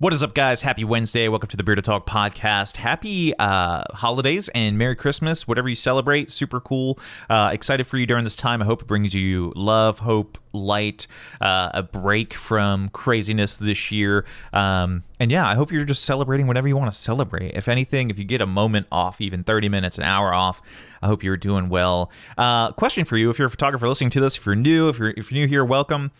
What is up, guys? Happy Wednesday. Welcome to the Beer to Talk podcast. Happy holidays and Merry Christmas, whatever you celebrate. Super cool. Excited for you during this time. I hope it brings you love, hope, light, a break from craziness this year. And yeah, I hope you're just celebrating whatever you want to celebrate. If anything, if you get a moment off, even 30 minutes, an hour off, I hope you're doing well. Question for you, if you're a photographer listening to this, if you're new, if you're new here, welcome.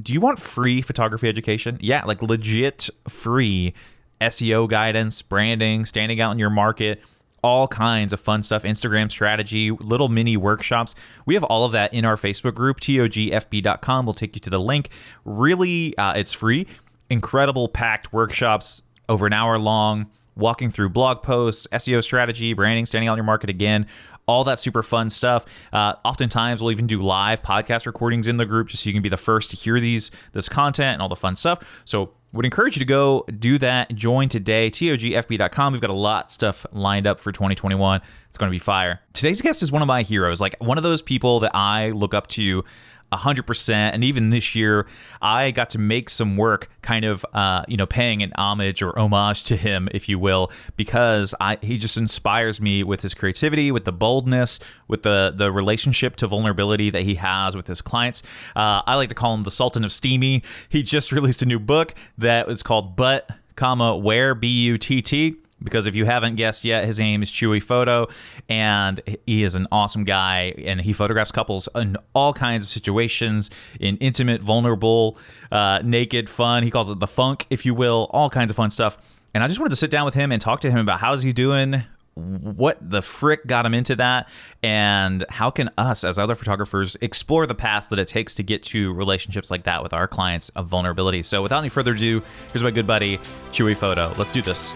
Do you want free photography education? Yeah, like legit free SEO guidance, branding, standing out in your market, all kinds of fun stuff, Instagram strategy, little mini workshops. We have all of that in our Facebook group, togfb.com. We'll take you to the link. Really, it's free. Incredible packed workshops over an hour long, walking through blog posts, SEO strategy, branding, standing out in your market again. All that super fun stuff. Oftentimes, we'll even do live podcast recordings in the group just so you can be the first to hear this content and all the fun stuff. So would encourage you to go do that. Join today, togfb.com. We've got a lot of stuff lined up for 2021. It's going to be fire. Today's guest is one of my heroes, like one of those people that I look up to 100%. And even this year, I got to make some work kind of, paying an homage or homage to him, if you will, because he just inspires me with his creativity, with the boldness, with the relationship to vulnerability that he has with his clients. I like to call him the Sultan of Steamy. He just released a new book that is called But, Where, B-U-T-T. Because if you haven't guessed yet, his name is Chuy Photo, and he is an awesome guy, and he photographs couples in all kinds of situations, in intimate, vulnerable, naked, fun. He calls it the funk, if you will, all kinds of fun stuff. And I just wanted to sit down with him and talk to him about how's he doing, what the frick got him into that, and how can us as other photographers explore the path that it takes to get to relationships like that with our clients of vulnerability. So without any further ado, here's my good buddy, Chuy Photo. Let's do this.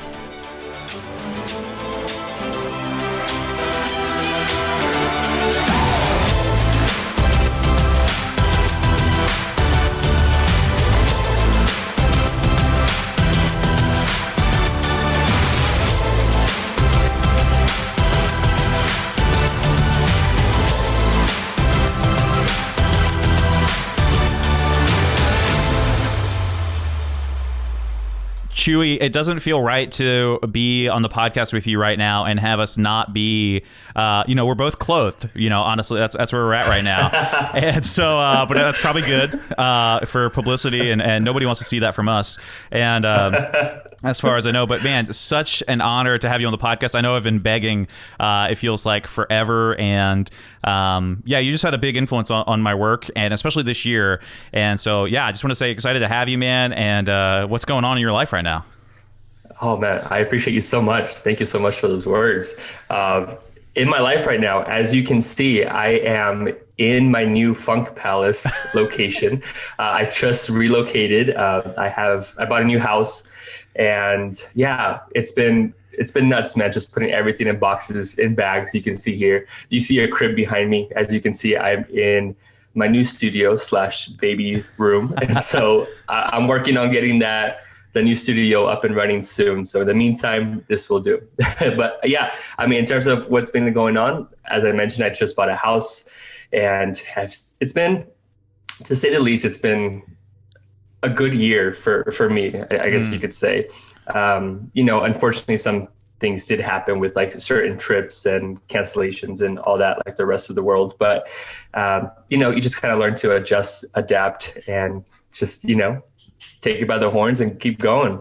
Chuy, it doesn't feel right to be on the podcast with you right now and have us not be, we're both clothed. Honestly, that's where we're at right now. And so, but that's probably good for publicity, and nobody wants to see that from us. And as far as I know, but man, such an honor to have you on the podcast. I know I've been begging, it feels like forever. And you just had a big influence on my work, and especially this year. And so, I just want to say excited to have you, man. And what's going on in your life right now? Oh, man, I appreciate you so much. Thank you so much for those words. In my life right now, as you can see, I am in my new Funk Palace location. I just relocated. I bought a new house, and it's been nuts, man. Just putting everything in boxes, in bags. You can see here. You see a crib behind me. As you can see, I'm in my new studio / baby room, and so I'm working on getting the new studio up and running soon. So in the meantime, this will do. But in terms of what's been going on, as I mentioned, I just bought a house, and it's been, to say the least, it's been a good year for me, I guess you could say. Unfortunately, some things did happen with like certain trips and cancellations and all that, like the rest of the world. But, you just kind of learn to adjust, adapt, and just, take it by the horns and keep going,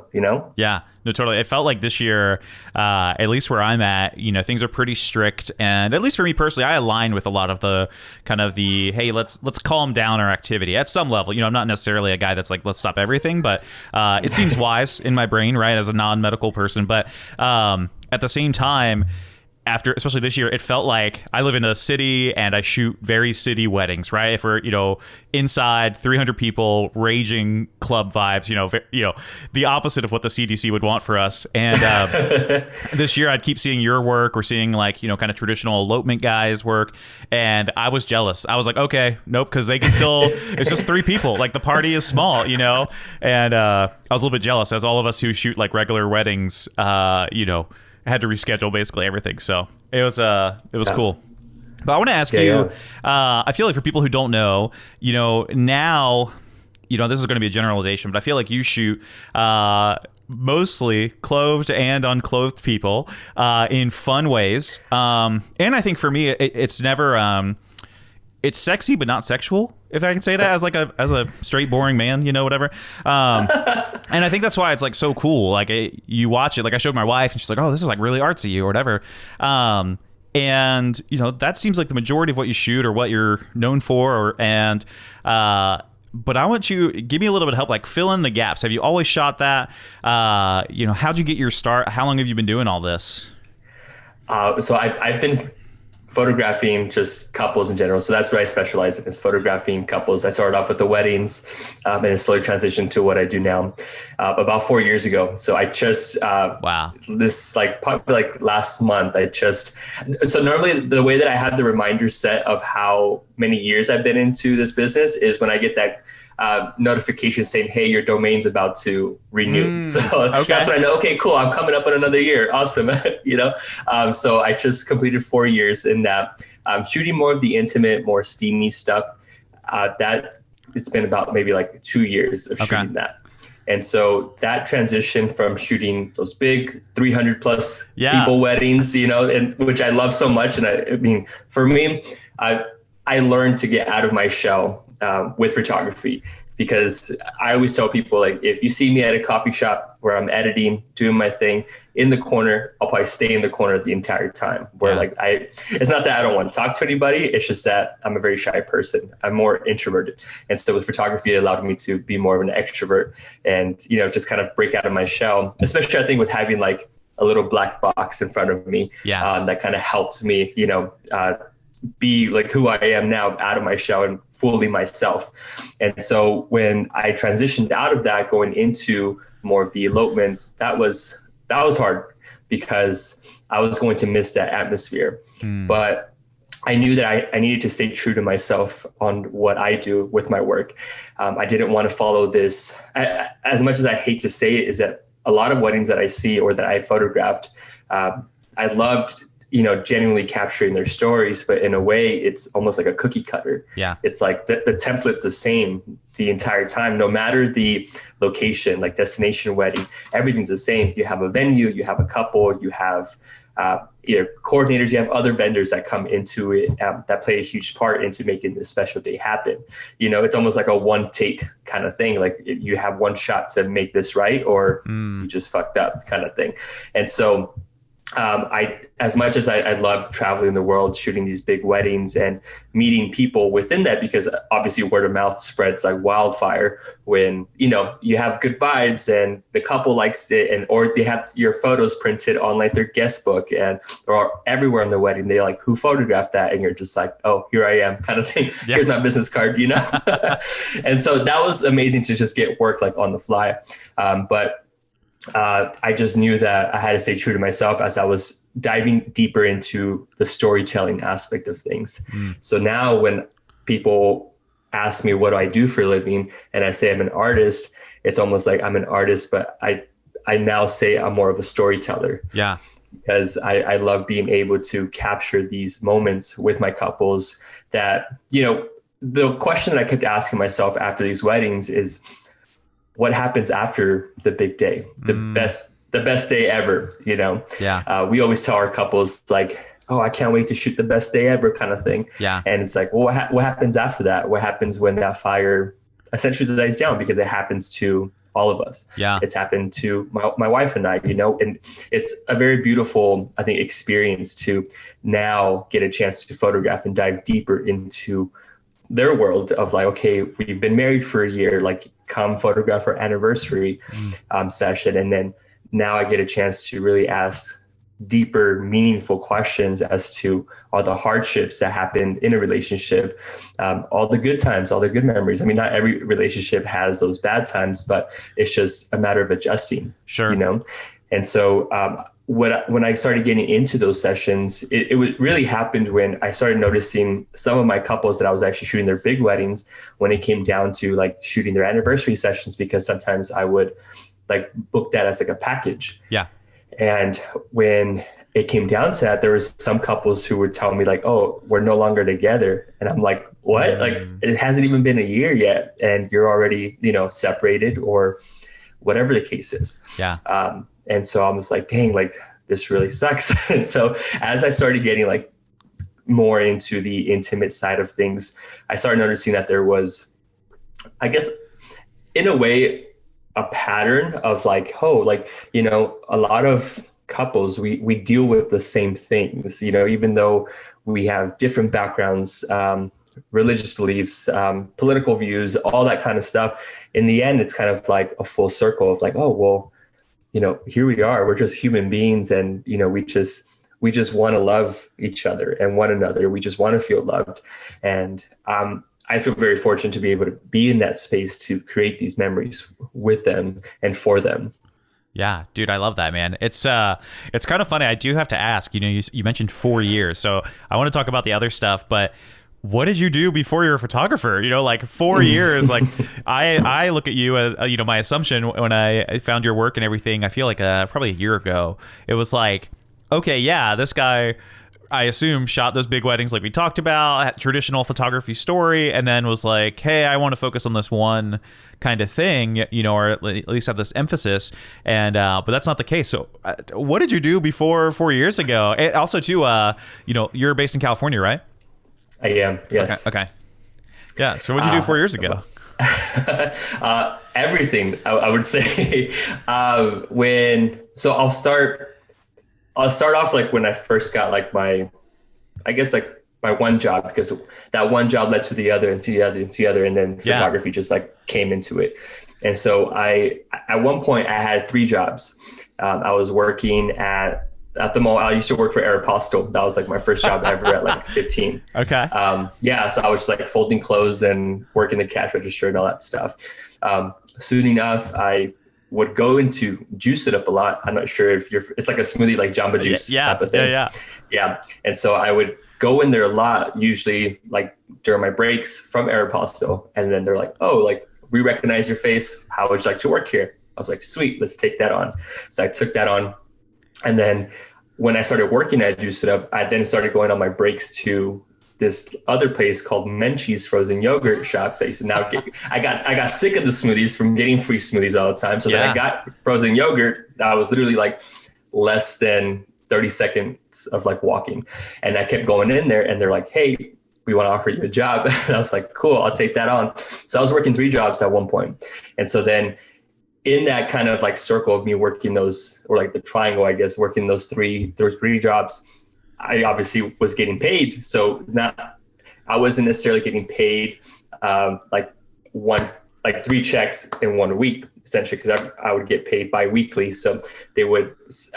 Yeah, no, totally. It felt like this year, at least where I'm at, things are pretty strict. And at least for me personally, I align with a lot of the kind of hey, let's calm down our activity at some level. I'm not necessarily a guy that's like, let's stop everything, but it seems wise in my brain, right, as a non-medical person. But at the same time, especially this year, it felt like I live in a city and I shoot very city weddings, right? If we're, inside 300 people, raging club vibes, the opposite of what the CDC would want for us. And this year I'd keep seeing your work or seeing like, kind of traditional elopement guys work. And I was jealous. I was like, okay, nope, because they can still, it's just 3 people. Like the party is small, and I was a little bit jealous, as all of us who shoot like regular weddings, had to reschedule basically everything. So it was cool. But I want to ask you, I feel like for people who don't know, now, this is going to be a generalization, but I feel like you shoot mostly clothed and unclothed people in fun ways. And I think for me, it's never it's sexy but not sexual, if I can say that, as a straight boring man, whatever. And I think that's why it's like so cool. Like you watch it, like I showed my wife and she's like, oh, this is like really artsy or whatever. And that seems like the majority of what you shoot or what you're known for, but I want you give me a little bit of help, like fill in the gaps. Have you always shot that? How'd you get your start? How long have you been doing all this? So I've been photographing just couples in general. So that's what I specialize in, is photographing couples. I started off with the weddings and it slowly transitioned to what I do now about 4 years ago. So I just, this probably last month, so normally the way that I have the reminder set of how many years I've been into this business is when I get that notification saying, hey, your domain's about to renew. So that's when I know, okay, cool, I'm coming up on another year. Awesome. So I just completed 4 years in that. I'm shooting more of the intimate, more steamy stuff. That it's been about maybe 2 years of shooting that. And so that transition from shooting those big 300 plus people weddings, and which I love so much. And I mean, for me, I learned to get out of my shell with photography, because I always tell people, if you see me at a coffee shop where I'm editing, doing my thing in the corner, I'll probably stay in the corner the entire time. Where it's not that I don't want to talk to anybody. It's just that I'm a very shy person. I'm more introverted. And so with photography, it allowed me to be more of an extrovert and, just kind of break out of my shell, especially I think with having a little black box in front of me. That kind of helped me, be who I am now, out of my shell and fully myself. And so when I transitioned out of that, going into more of the elopements, that was hard, because I was going to miss that atmosphere. But I knew that I needed to stay true to myself on what I do with my work. I didn't want to follow this. As much as I hate to say it, is that a lot of weddings that I see or that I photographed, I loved genuinely capturing their stories, but in a way it's almost like a cookie cutter. It's like the template's the same the entire time, no matter the location, like destination wedding, everything's the same. You have a venue, you have a couple, you have coordinators, you have other vendors that come into it, that play a huge part into making this special day happen. It's almost like a one take kind of thing. Like you have one shot to make this right, or you just fucked up kind of thing. And so as much as I love traveling the world, shooting these big weddings and meeting people within that, because obviously word of mouth spreads like wildfire when, you have good vibes and the couple likes it, or they have your photos printed on their guest book and they're everywhere in the wedding. They're like, who photographed that? And you're just like, oh, here I am kind of thing. Here's my business card, And so that was amazing to just get work on the fly. But I just knew that I had to stay true to myself as I was diving deeper into the storytelling aspect of things. So now when people ask me, what do I do for a living? And I say I'm an artist, it's almost like I'm an artist, but I now say I'm more of a storyteller. Because I love being able to capture these moments with my couples that, the question that I kept asking myself after these weddings is, what happens after the big day, the best day ever, we always tell our couples oh, I can't wait to shoot the best day ever kind of thing. And it's like, well, what happens after that? What happens when that fire essentially dies down? Because it happens to all of us. It's happened to my wife and I, and it's a very beautiful, I think, experience to now get a chance to photograph and dive deeper into their world of okay, we've been married for a year, come photograph our anniversary session. And then now I get a chance to really ask deeper, meaningful questions as to all the hardships that happened in a relationship, all the good times, all the good memories. I mean, not every relationship has those bad times, but it's just a matter of adjusting, And so when I started getting into those sessions, it really happened when I started noticing some of my couples that I was actually shooting their big weddings when it came down to shooting their anniversary sessions, because sometimes I would book that as a package. And when it came down to that, there was some couples who would tell me oh, we're no longer together. And I'm like, what? It hasn't even been a year yet. And you're already, separated, or whatever the case is. Yeah. And so I was like, dang, like this really sucks. And so as I started getting like more into the intimate side of things, I started noticing that there was, I guess, in a way, a pattern of like, oh, like, you know, a lot of couples, we deal with the same things, you know, even though we have different backgrounds, religious beliefs, political views, all that kind of stuff. In the end, it's kind of like a full circle of like, oh, well, you know, here we are, we're just human beings. And, you know, we just want to love each other and one another. We just want to feel loved. And I feel very fortunate to be able to be in that space to create these memories with them and for them. Yeah, dude, I love that, man. It's kind of funny. I do have to ask, you know, you mentioned 4 years, so I want to talk about the other stuff, but what did you do before you were a photographer? You know, like 4 years, like I look at you as, you know, my assumption when I found your work and everything, I feel like probably a year ago, it was like, okay, yeah, this guy, I assume, shot those big weddings like we talked about, had traditional photography story, and then was like, hey, I want to focus on this one kind of thing, you know, or at least have this emphasis. And but that's not the case. So what did you do before 4 years ago? And also, too, you know, you're based in California, right? I am, yes. Okay. Yeah, so what did you do 4 years ago? Everything, I would say. I'll start off like when I first got like my one job, because that one job led to the other and to the other and to the other. And then photography just like came into it. And so at one point I had 3 jobs. I was working at the mall. I used to work for Aeropostale. That was like my first job ever at like 15. Okay. So I was like folding clothes and working the cash register and all that stuff. Soon enough, I would go into Juice It Up a lot. I'm not sure if it's like a smoothie, like Jamba Juice type of thing. Yeah. And so I would go in there a lot, usually like during my breaks from Aeropostale. And then they're like, oh, like we recognize your face. How would you like to work here? I was like, sweet, let's take that on. So I took that on. And then when I started working at Juice It Up, I then started going on my breaks to this other place called Menchie's frozen yogurt shop. That I used to now get. I got sick of the smoothies from getting free smoothies all the time. So then I got frozen yogurt. I was literally like less than 30 seconds of like walking. And I kept going in there and they're like, hey, we want to offer you a job. And I was like, cool, I'll take that on. So I was working 3 jobs at one point. And so then in that kind of like circle of me working those, or like the triangle, I guess, working those three jobs, I obviously was getting paid. So I wasn't necessarily getting paid like 3 checks in 1 week, essentially, because I would get paid bi-weekly. So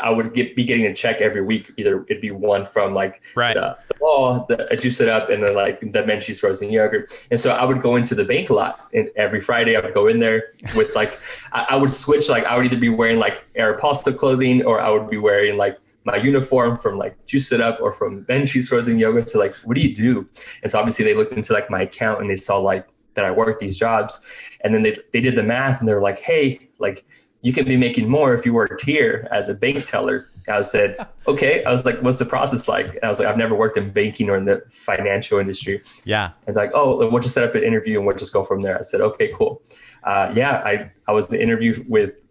I would be getting a check every week. Either it'd be one from like the mall, the Juice It Up, and then like the Menchie's frozen yogurt. And so I would go into the bank a lot. And every Friday I would go in there with like, I would switch, like I would either be wearing like Aeropostale clothing, or I would be wearing like my uniform from like Juice It Up or from Menchie's frozen yogurt. So like, what do you do? And so obviously they looked into like my account and they saw like that I worked these jobs. And then they did the math and they were like, hey, like you can be making more if you worked here as a bank teller. I said, okay. I was like, what's the process like? And I was like, I've never worked in banking or in the financial industry. Yeah. And like, oh, we'll just set up an interview and we'll just go from there. I said, okay, cool. I was in the interview with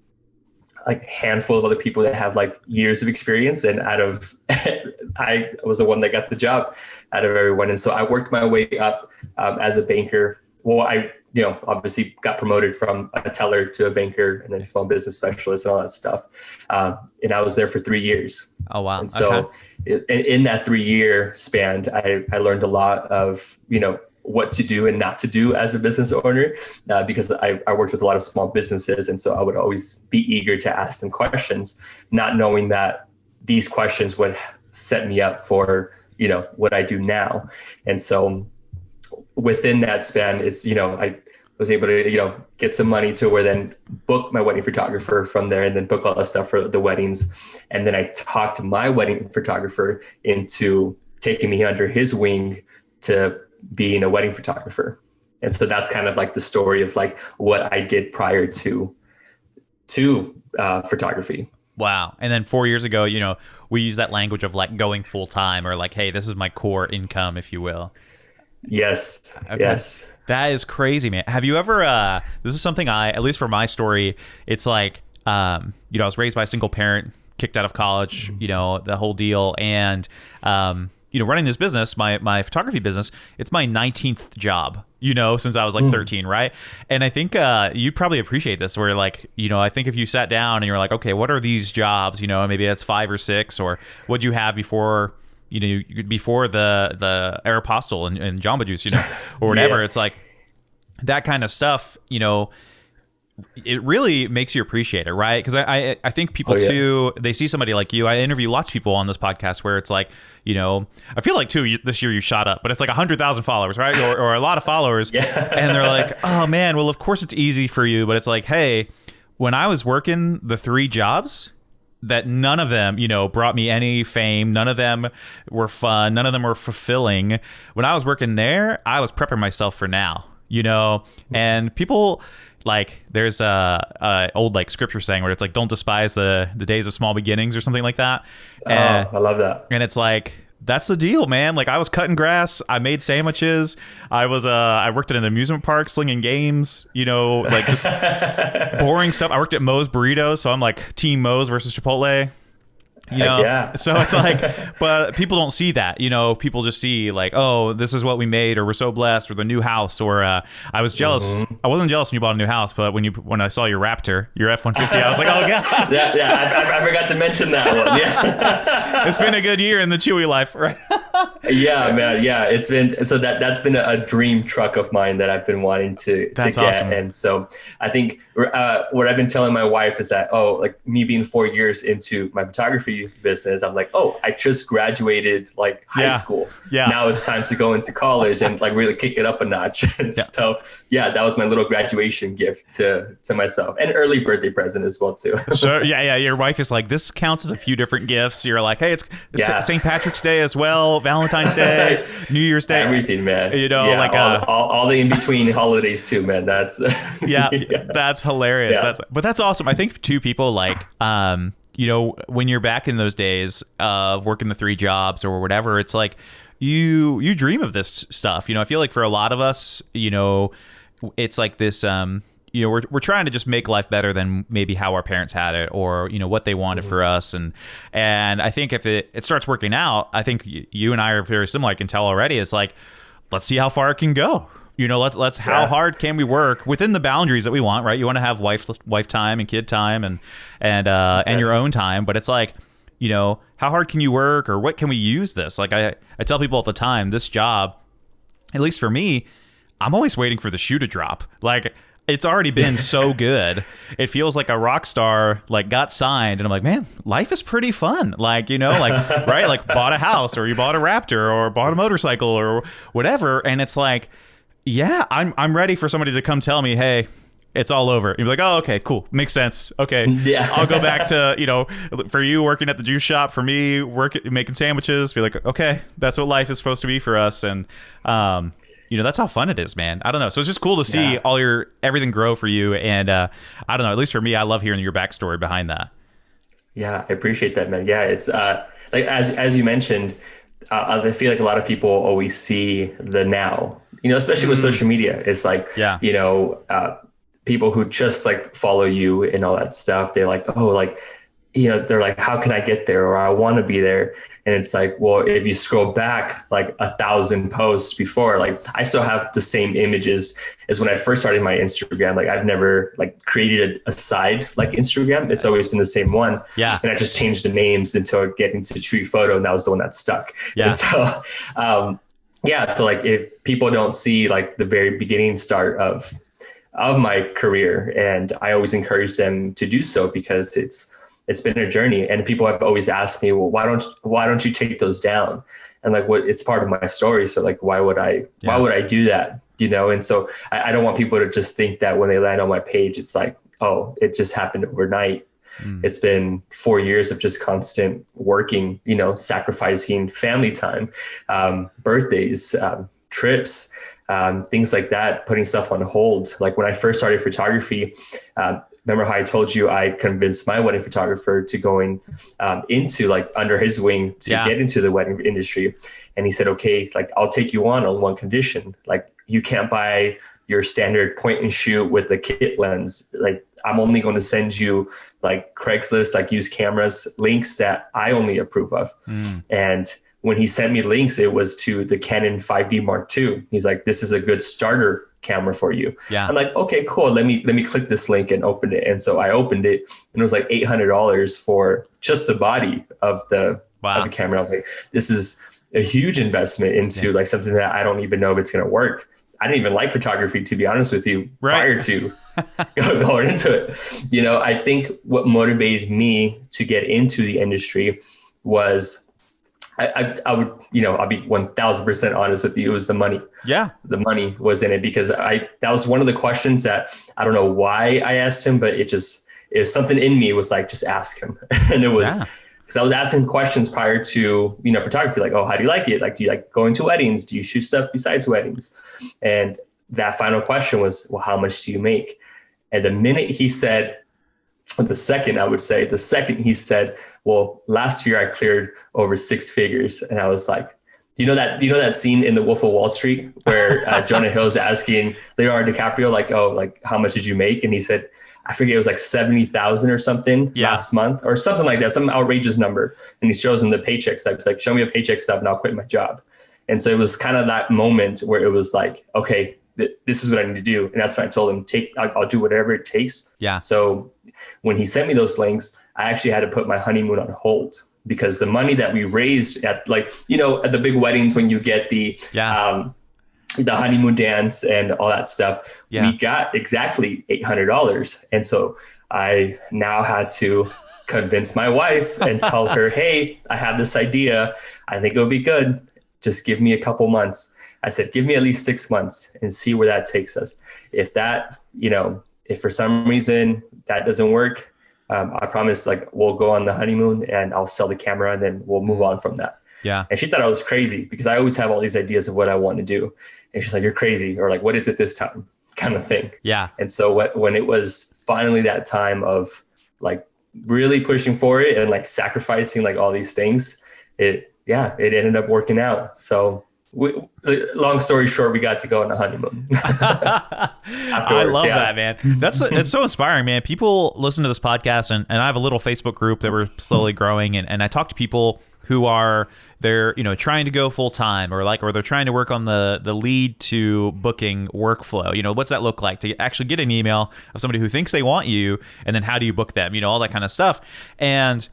like a handful of other people that have like years of experience. And I was the one that got the job out of everyone. And so I worked my way up as a banker. Well, I obviously got promoted from a teller to a banker and then small business specialist and all that stuff. And I was there for 3 years. Oh, wow. And so in that 3-year span, I learned a lot of, what to do and not to do as a business owner, because I worked with a lot of small businesses. And so I would always be eager to ask them questions, not knowing that these questions would set me up for, what I do now. And so within that span, it's, I was able to, get some money to where then book my wedding photographer from there and then book all the stuff for the weddings. And then I talked my wedding photographer into taking me under his wing to being a wedding photographer. And so that's kind of like the story of like what I did prior to photography. Wow. And then 4 years ago, we use that language of like going full time, or like, hey, this is my core income, if you will. Yes. Okay. Yes. That is crazy, man. Have you ever, this is something at least for my story, it's like, I was raised by a single parent, kicked out of college, the whole deal. And, running this business, my photography business, it's my 19th job, since I was like 13, right? And I think you probably appreciate this where like, I think if you sat down and you're like, okay, what are these jobs? Maybe that's 5 or 6, or what'd you have before, before the Aeropostale and Jamba Juice, or whatever. Yeah. It's like that kind of stuff, it really makes you appreciate it, right? Because I think people too, they see somebody like you. I interview lots of people on this podcast where it's like, I feel like too this year you shot up, but it's like 100,000 followers, right? Or a lot of followers, and they're like, oh man, well of course it's easy for you, but it's like, hey, when I was working the 3 jobs, that none of them, brought me any fame. None of them were fun. None of them were fulfilling. When I was working there, I was prepping myself for now, and people. Like there's a old like scripture saying where it's like, don't despise the days of small beginnings or something like that. And, I love that. And it's like, that's the deal, man. Like I was cutting grass, I made sandwiches, I worked at an amusement park slinging games, like just boring stuff. I worked at Moe's Burritos, so I'm like team Moe's versus Chipotle. So it's like, but people don't see that, people just see like, oh, this is what we made, or we're so blessed, or the new house, or I was jealous. I wasn't jealous when you bought a new house, but when I saw your Raptor, your F-150, I was like, oh god. I forgot to mention that one. Yeah. It's been a good year in the Chuy life, right? Yeah, man. Yeah, it's been so that's been a dream truck of mine that I've been wanting to get. Awesome. And so I think what I've been telling my wife is that, like me being 4 years into my photography business, I'm like, I just graduated like high school. Yeah. Now it's time to go into college and like really kick it up a notch. And so that was my little graduation gift to myself, and early birthday present as well too. Sure. Yeah. Your wife is like, this counts as a few different gifts. You're like, hey, it's St. Patrick's Day as well, Valentine's Day, New Year's Day, everything, man. Like all the in between holidays too, man. That's that's hilarious. Yeah. But that's awesome. I think too, people like when you're back in those days of working the 3 jobs or whatever, it's like you dream of this stuff. I feel like for a lot of us, it's like this. We're trying to just make life better than maybe how our parents had it, or what they wanted for us, and I think if it starts working out, I think you and I are very similar. I can tell already. It's like, let's see how far it can go. Let's how hard can we work within the boundaries that we want, right? You want to have wife time and kid time and your own time, but it's like, how hard can you work, or what can we use this? Like I tell people all the time, this job, at least for me, I'm always waiting for the shoe to drop. Like it's already been so good. It feels like a rock star like got signed, and I'm like, man, life is pretty fun. Like, like right, like bought a house, or you bought a Raptor, or bought a motorcycle, or whatever, and it's like, yeah, I'm ready for somebody to come tell me, hey, it's all over. You're like, oh, okay, cool, makes sense. Okay, yeah, I'll go back to for you working at the juice shop, for me making sandwiches. Be like, okay, that's what life is supposed to be for us, and that's how fun it is, man. I don't know. So it's just cool to see everything grow for you, and I don't know. At least for me, I love hearing your backstory behind that. Yeah, I appreciate that, man. Yeah, it's like as you mentioned. I feel like a lot of people always see the now, especially with social media. It's like, people who just like follow you and all that stuff. They're like, oh, like, they're like, how can I get there? Or I want to be there. And it's like, well, if you scroll back like 1,000 posts before, like I still have the same images as when I first started my Instagram. Like I've never like created a side like Instagram. It's always been the same one. Yeah. And I just changed the names until getting to Chuy Photo, and that was the one that stuck. Yeah. And so, so like if people don't see like the very beginning start of my career, and I always encourage them to do so, because it's been a journey, and people have always asked me, well, why don't you take those down? And like, it's part of my story. So like, why would I do that? And so I don't want people to just think that when they land on my page, it's like, oh, it just happened overnight. It's been 4 years of just constant working, sacrificing family time, birthdays, trips, things like that, putting stuff on hold. Like when I first started photography, remember how I told you I convinced my wedding photographer to going into like under his wing to get into the wedding industry. And he said, okay, like I'll take you on one condition. Like you can't buy your standard point and shoot with the kit lens. Like I'm only going to send you like Craigslist, like used cameras, links that I only approve of. And when he sent me links, it was to the Canon 5D Mark II. He's like, this is a good starter camera for you. Yeah. I'm like, okay, cool. Let me click this link and open it. And so I opened it and it was like $800 for just the body of the camera. I was like, this is a huge investment into like something that I don't even know if it's going to work. I didn't even like photography, to be honest with you, prior to going into it. You know, I think what motivated me to get into the industry was I would, you know, I'll be 1000% honest with you. It was the money. Yeah. The money was in it because that was one of the questions that I don't know why I asked him, but it was something in me was like, just ask him. And it was because I was asking questions prior to, you know, photography, like, oh, how do you like it? Like, do you like going to weddings? Do you shoot stuff besides weddings? And that final question was, well, how much do you make? And the minute he said, or the second he said, well, last year I cleared over 6 figures. And I was like, do you know that scene in The Wolf of Wall Street where Jonah Hill's asking Leonardo DiCaprio, like, oh, like, how much did you make? And he said, I forget, it was like 70,000 or something last month or something like that, some outrageous number. And he shows him the paycheck stub. It's like, show me a paycheck stub and I'll quit my job. And so it was kind of that moment where it was like, okay, this is what I need to do. And that's when I told him, I'll do whatever it takes. Yeah. So when he sent me those links, I actually had to put my honeymoon on hold because the money that we raised at, like, you know, at the big weddings, when you get the honeymoon dance and all that stuff, we got exactly $800. And so I now had to convince my wife and tell her, hey, I have this idea. I think it'll be good. Just give me a couple months. I said, give me at least 6 months and see where that takes us. If that, you know, if for some reason that doesn't work, I promise, like, we'll go on the honeymoon and I'll sell the camera and then we'll move on from that. Yeah. And she thought I was crazy because I always have all these ideas of what I want to do. And she's like, you're crazy. Or like, what is it this time? Kind of thing. Yeah. And so when it was finally that time of like really pushing for it and like sacrificing like all these things, it ended up working out. So long story short, we got to go on a honeymoon. I love that, man. It's so inspiring, man. People listen to this podcast and I have a little Facebook group that we're slowly growing. And I talk to people who they're, you know, trying to go full time or they're trying to work on the lead to booking workflow. You know, what's that look like to actually get an email of somebody who thinks they want you? And then how do you book them? You know, all that kind of stuff. And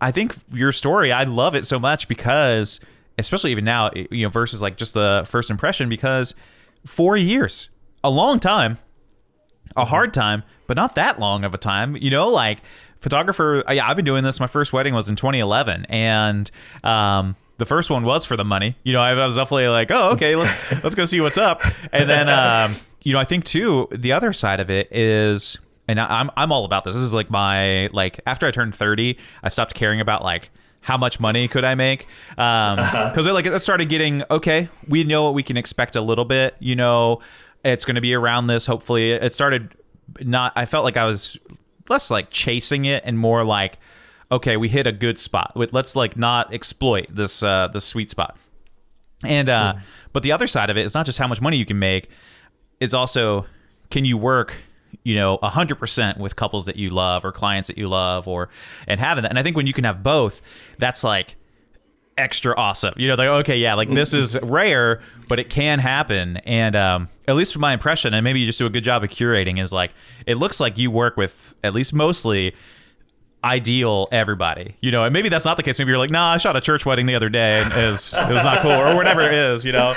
I think your story, I love it so much because, especially even now, you know, versus like just the first impression, because 4 years, a long time, a hard time, but not that long of a time, you know, like photographer. I've been doing this. My first wedding was in 2011 and, the first one was for the money. You know, I was definitely like, oh, okay, let's go see what's up. And then, you know, I think too, the other side of it is, and I'm all about this. This is like after I turned 30, I stopped caring about like, how much money could I make? Because it started getting, okay, we know what we can expect a little bit. You know, it's going to be around this. Hopefully it started I felt like I was less like chasing it and more like, okay, we hit a good spot. Let's like not exploit this sweet spot. And but the other side of it is not just how much money you can make. It's also, can you work, you know, 100% with couples that you love or clients that you love and having that. And I think when you can have both, that's like extra awesome. You know, like, okay, yeah, like this is rare, but it can happen. And at least from my impression, and maybe you just do a good job of curating, is like, it looks like you work with at least mostly ideal everybody, you know, and maybe that's not the case. Maybe you're like, nah, I shot a church wedding the other day and it was not cool or whatever it is, you know.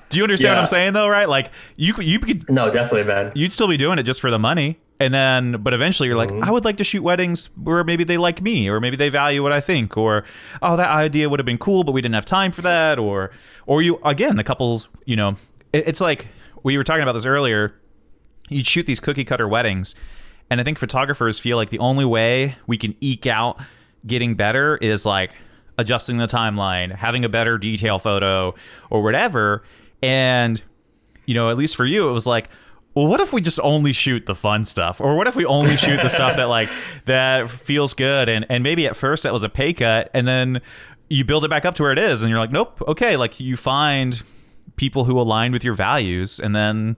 Do you understand what I'm saying though, right? Like you could, no, definitely, man. You'd still be doing it just for the money. And then, but eventually you're like, I would like to shoot weddings where maybe they like me, or maybe they value what I think, or, oh, that idea would have been cool, but we didn't have time for that. Or you, again, the couples, you know, it's like, we were talking about this earlier. You'd shoot these cookie cutter weddings. And I think photographers feel like the only way we can eke out getting better is like adjusting the timeline, having a better detail photo or whatever. And, you know, at least for you, it was like, well, what if we just only shoot the fun stuff? Or what if we only shoot the stuff that like that feels good? And maybe at first that was a pay cut, and then you build it back up to where it is, and you're like, nope, okay, like you find people who align with your values and then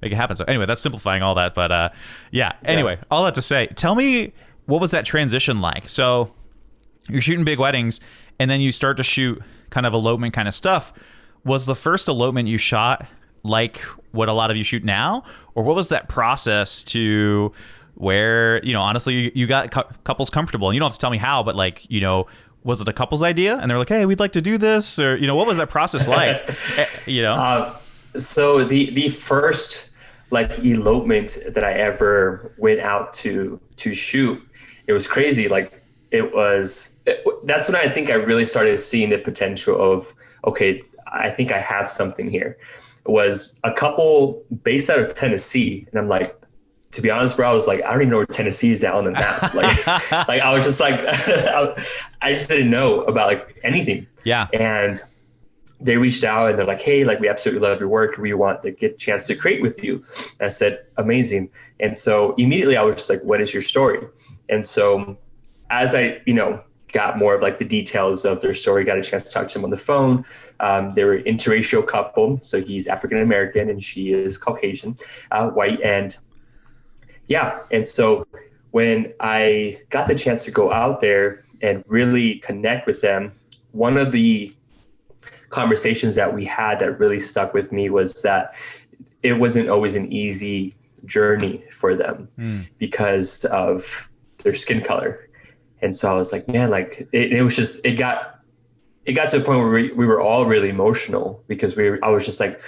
make it happen. So anyway, that's simplifying all that. But anyway, all that to say, tell me, what was that transition like? So you're shooting big weddings, and then you start to shoot kind of elopement kind of stuff. Was the first elopement you shot like what a lot of you shoot now? Or what was that process to where, honestly, you got couples comfortable? And you don't have to tell me how, but like, was it a couple's idea? And they're like, hey, we'd like to do this? Or, what was that process like? So the first like elopement that I ever went out to shoot, it was crazy. Like that's when I think I really started seeing the potential of, okay, I think I have something here. It was a couple based out of Tennessee. And I'm like, to be honest, bro, I was like, I don't even know where Tennessee is at on the map. Like, like I was just like, I just didn't know about like anything. Yeah. And they reached out and they're like, hey, like we absolutely love your work. We want to get a chance to create with you. And I said, amazing. And so immediately I was just like, what is your story? And so as I, got more of like the details of their story, got a chance to talk to them on the phone. They were an interracial couple. So he's African-American and she is Caucasian, white. And so when I got the chance to go out there and really connect with them, one of the conversations that we had that really stuck with me was that it wasn't always an easy journey for them because of their skin color. And so I was like, man, like it was just, it got to a point where we were all really emotional because I was just like,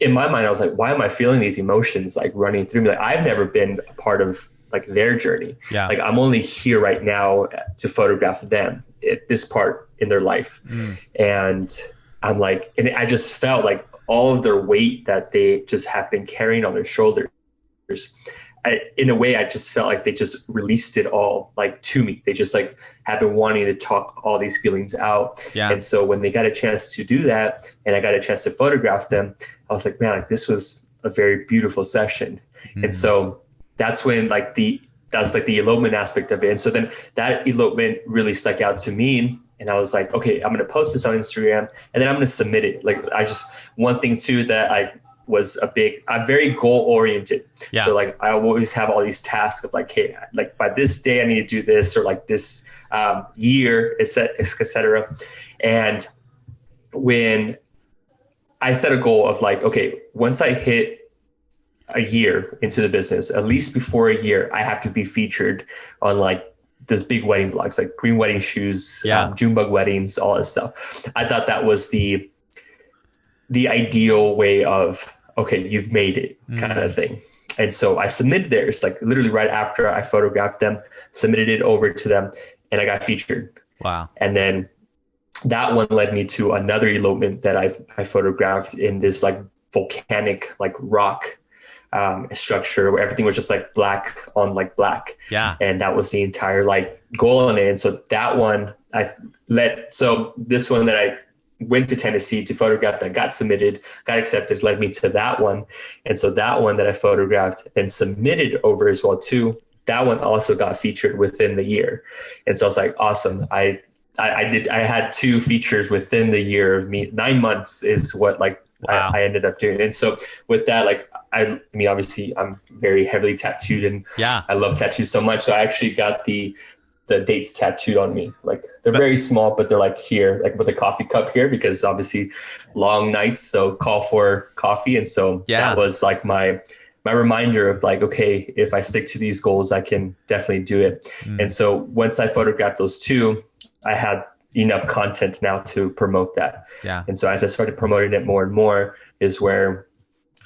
in my mind, I was like, why am I feeling these emotions like running through me? Like I've never been a part of like their journey. Yeah. Like I'm only here right now to photograph them at this part in their life. And I'm like, and I just felt like all of their weight that they just have been carrying on their shoulders. In a way, I just felt like they just released it all like to me. They just like have been wanting to talk all these feelings out. Yeah. And so when they got a chance to do that and I got a chance to photograph them, I was like, man, like this was a very beautiful session. And so that's when that's like the elopement aspect of it. And so then that elopement really stuck out to me. And I was like, okay, I'm going to post this on Instagram and then I'm going to submit it. Like one thing too that I'm very goal oriented. Yeah. So like I always have all these tasks of like, hey, like by this day I need to do this, or like this year, et cetera. And when I set a goal of like, okay, once I hit a year into the business, at least before a year, I have to be featured on like those big wedding blogs, like Green Wedding Shoes, Junebug Weddings, all that stuff. I thought that was the ideal way of, okay, you've made it kind of thing. And so I submitted theirs, like literally right after I photographed them, submitted it over to them, and I got featured. Wow. And then that one led me to another elopement that I photographed in this like volcanic, like rock structure where everything was just like black on like black. Yeah. And that was the entire like goal in it. And so that one so this one that I went to Tennessee to photograph that got submitted, got accepted, led me to that one. And so that one that I photographed and submitted over as well too, that one also got featured within the year. And so I was like, awesome. I had 2 features within the year of me. 9 months is what like I ended up doing. And so with that, like, I mean, obviously I'm very heavily tattooed and I love tattoos so much. So I actually got the dates tattooed on me. Like they're very small, but they're like here, like with a coffee cup here, because obviously long nights. So call for coffee. And so that was like my reminder of like, okay, if I stick to these goals, I can definitely do it. And so once I photographed those 2, I had enough content now to promote that. Yeah. And so as I started promoting it more and more is where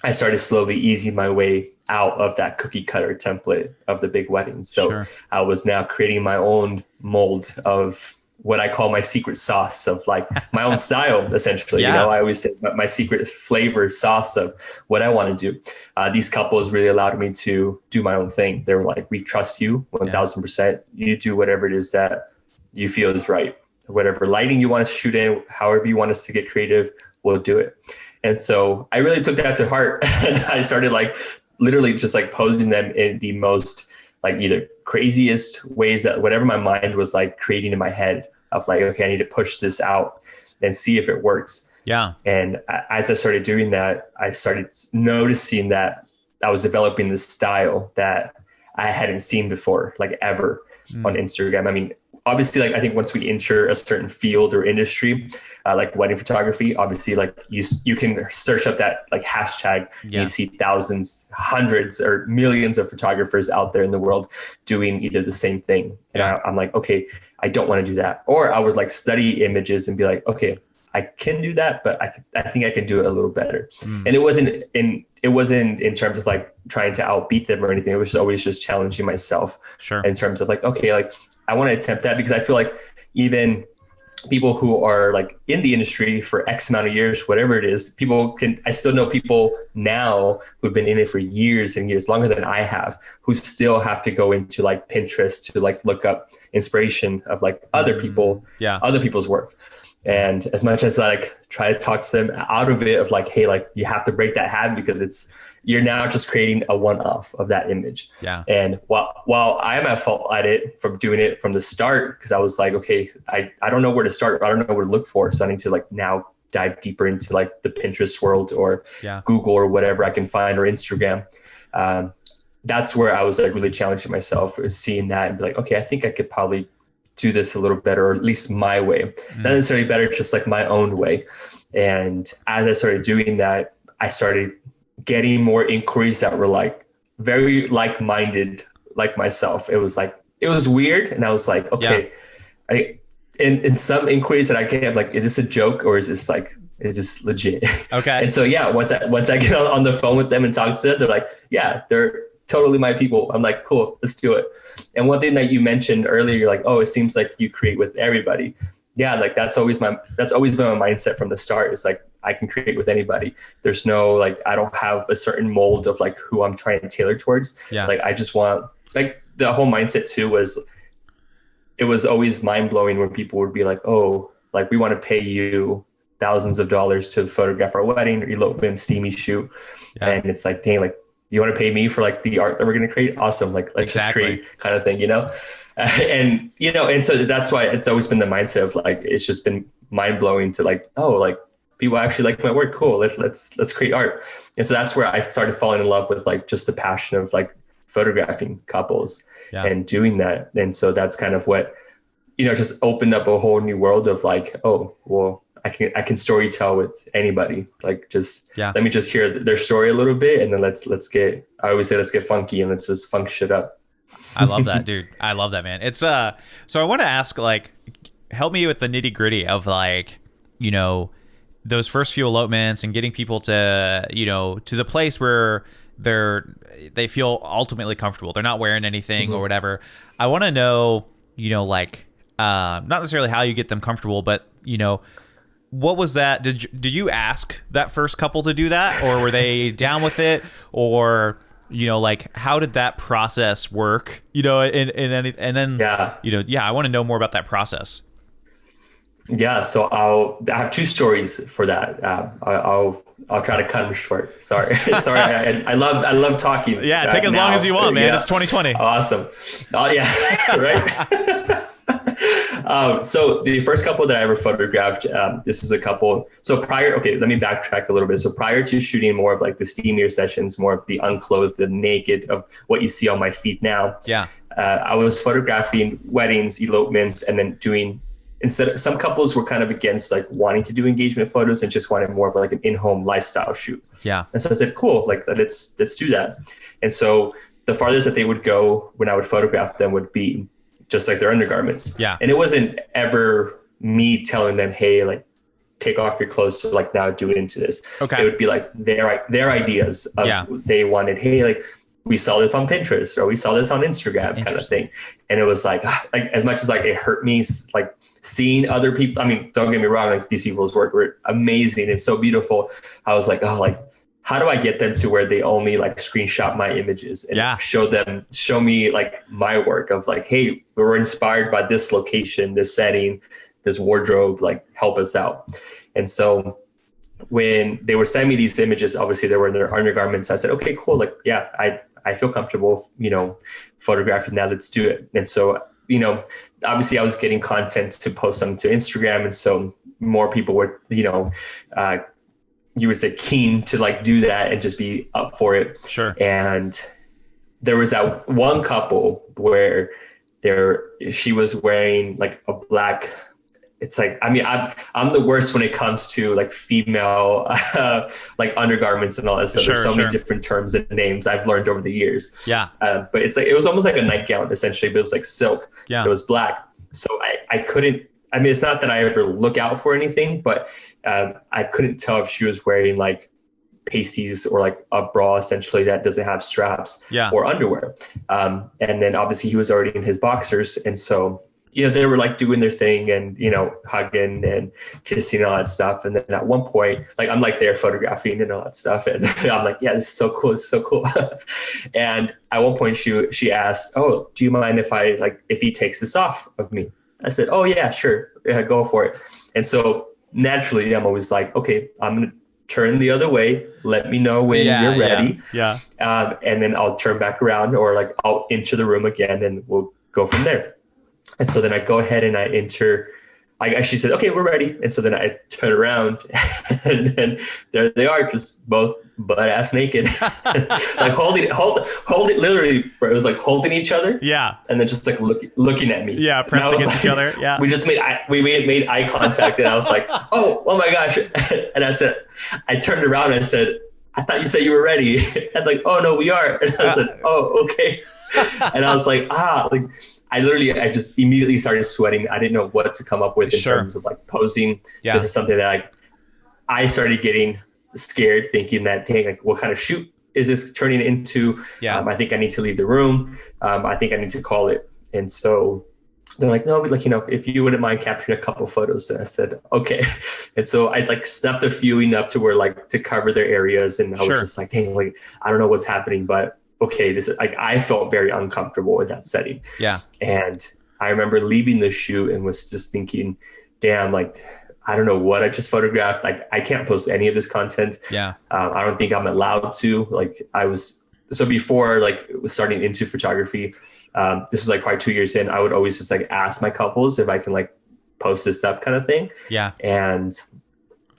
I started slowly easing my way out of that cookie cutter template of the big wedding. So I was now creating my own mold of what I call my secret sauce of like my own style, essentially. You know, I always say my secret flavor sauce of what I want to do. These couples really allowed me to do my own thing. They were like, we trust you 1000%. You do whatever it is that you feel is right. Whatever lighting you want us to shoot in, however you want us to get creative, we'll do it. And so I really took that to heart and I started like literally just like posing them in the most like either craziest ways that whatever my mind was like creating in my head of like, okay, I need to push this out and see if it works. Yeah. And as I started doing that, I started noticing that I was developing this style that I hadn't seen before, like ever on Instagram. I mean, obviously, like I think once we enter a certain field or industry, like wedding photography, obviously, like you can search up that like hashtag, and you see thousands, hundreds, or millions of photographers out there in the world doing either the same thing. And I'm like, okay, I don't want to do that. Or I would like study images and be like, okay, I can do that, but I think I can do it a little better. And it wasn't in terms of like trying to outbeat them or anything. It was always just challenging myself in terms of like, okay, like I want to attempt that, because I feel like even people who are like in the industry for X amount of years, whatever it is, I still know people now who've been in it for years and years, longer than I have, who still have to go into like Pinterest to like look up inspiration of like other people, other people's work. And as much as like try to talk to them out of it of like, hey, like you have to break that habit, because you're now just creating a one-off of that image. Yeah. And while I'm at fault at it from doing it from the start, because I was like, okay, I don't know where to start. I don't know where to look for. So I need to like now dive deeper into like the Pinterest world or Google or whatever I can find, or Instagram. That's where I was like really challenging myself, is seeing that and be like, okay, I think I could probably do this a little better, or at least my way. Not necessarily better, just like my own way. And as I started doing that, I started getting more inquiries that were like very like-minded, like myself. It was weird. And I was like, okay, in some inquiries that I get, I'm like, is this a joke or is this legit? Okay. And so, once I get on the phone with them and talk to them, they're like, yeah, they're totally my people. I'm like, cool, let's do it. And one thing that you mentioned earlier, you're like, oh, it seems like you create with everybody. Yeah, like that's always been my mindset from the start. It's like, I can create with anybody. There's no, like, I don't have a certain mold of like who I'm trying to tailor towards. Yeah. Like, I just want, like, the whole mindset too was, it was always mind blowing when people would be like, oh, like we want to pay you thousands of dollars to photograph our wedding or elopement, steamy shoot. Yeah. And it's like, dang, like, you want to pay me for like the art that we're going to create? Awesome. Like, let's just create kind of thing, you know? And so that's why it's always been the mindset of like, it's just been mind blowing to like, oh, like people actually like my work. Cool. Let's create art. And so that's where I started falling in love with like just the passion of like photographing couples and doing that. And so that's kind of what, just opened up a whole new world of like, oh, well, I can story tell with anybody. Like, just let me just hear their story a little bit, and then let's get funky and let's just funk shit up. I love that, dude. I love that, man. It's so I want to ask, like, help me with the nitty gritty of like, those first few elopements and getting people to, to the place where they feel ultimately comfortable. They're not wearing anything or whatever. I want to know, like, not necessarily how you get them comfortable, but what was that? Did you ask that first couple to do that, or were they down with it, or like how did that process work? I want to know more about that process. Yeah, so I have two stories for that. I'll try to cut them short. Sorry. I love talking. Yeah, take as long as you want, man. Yeah. It's 2020. Awesome. Oh yeah, right. So the first couple that I ever photographed, this was a couple. So let me backtrack a little bit. So prior to shooting more of like the steamier sessions, more of the unclothed, the naked of what you see on my feed now. Yeah. I was photographing weddings, elopements, and then some couples were kind of against like wanting to do engagement photos and just wanted more of like an in-home lifestyle shoot. Yeah. And so I said, cool, like let's do that. And so the farthest that they would go when I would photograph them would be just like their undergarments. Yeah. And it wasn't ever me telling them, hey, like take off your clothes. So like now do it into this. Okay. It would be like their ideas of they wanted, hey, like we saw this on Pinterest or we saw this on Instagram kind of thing. And it was like as much as like it hurt me, like seeing other people, I mean, don't get me wrong, like these people's work were amazing and so beautiful. I was like, oh, like, how do I get them to where they only like screenshot my images and show me like my work of like, hey, we were inspired by this location, this setting, this wardrobe, like help us out. And so when they were sending me these images, obviously they were in their undergarments. I said, okay, cool. Like, yeah, I feel comfortable, photographing that. Let's do it. And so, obviously I was getting content to post them to Instagram. And so more people were, you would say keen to like do that and just be up for it. Sure. And there was that one couple where she was wearing like a black, it's like, I mean, I'm the worst when it comes to like female, like undergarments and all that stuff. Sure, There's so many different terms and names I've learned over the years. Yeah. But it's like, it was almost like a nightgown essentially, but it was like silk. Yeah. It was black. So I couldn't, I mean, it's not that I ever look out for anything, but I couldn't tell if she was wearing like pasties or like a bra essentially that doesn't have straps or underwear. And then obviously he was already in his boxers. And so, they were like doing their thing and, hugging and kissing and all that stuff. And then at one point, like, I'm like there photographing and all that stuff. And I'm like, yeah, this is so cool. This is so cool. And at one point she asked, oh, do you mind if he takes this off of me? I said, oh yeah, sure. Yeah, go for it. And so naturally I'm always like, okay, I'm going to turn the other way. Let me know when you're ready. Yeah. And then I'll turn back around or like I'll enter the room again and we'll go from there. And so then I go ahead and I enter, she said, okay, we're ready. And so then I turn around and then there they are, just both butt ass naked, like hold it literally, where it was like holding each other. Yeah. And then just like looking at me. Yeah. Pressed against each other. Yeah. We just made eye contact and I was like, oh my gosh. And I turned around and I said, I thought you said you were ready. And like, oh no, we are. And I said, oh, okay. And I was like, I just immediately started sweating. I didn't know what to come up with in terms of like posing. Yeah. This is something that I started getting scared, thinking that, dang, like what kind of shoot is this turning into? Yeah. I think I need to leave the room. I think I need to call it. And so they're like, no, like, if you wouldn't mind capturing a couple photos. And I said, okay. And so I like snapped a few enough to where like to cover their areas. And I was just like, dang, like, I don't know what's happening, but okay, this is like, I felt very uncomfortable in that setting. Yeah. And I remember leaving the shoot and was just thinking, damn, like, I don't know what I just photographed. Like, I can't post any of this content. Yeah. I don't think I'm allowed to. Like, so before like starting into photography, this is like probably 2 years in, I would always just like ask my couples if I can like post this up kind of thing. Yeah. And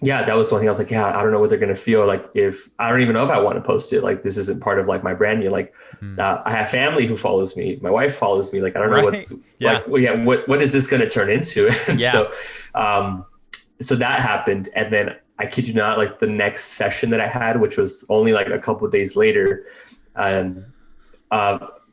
yeah, that was one thing I was like, yeah, I don't know what they're going to feel like if I don't even know if I want to post it. Like, this isn't part of like my branding. Like, I have family who follows me. My wife follows me. Like, I don't know what's like, well, yeah, what is this going to turn into? And so that happened. And then I kid you not, like the next session that I had, which was only like a couple of days later,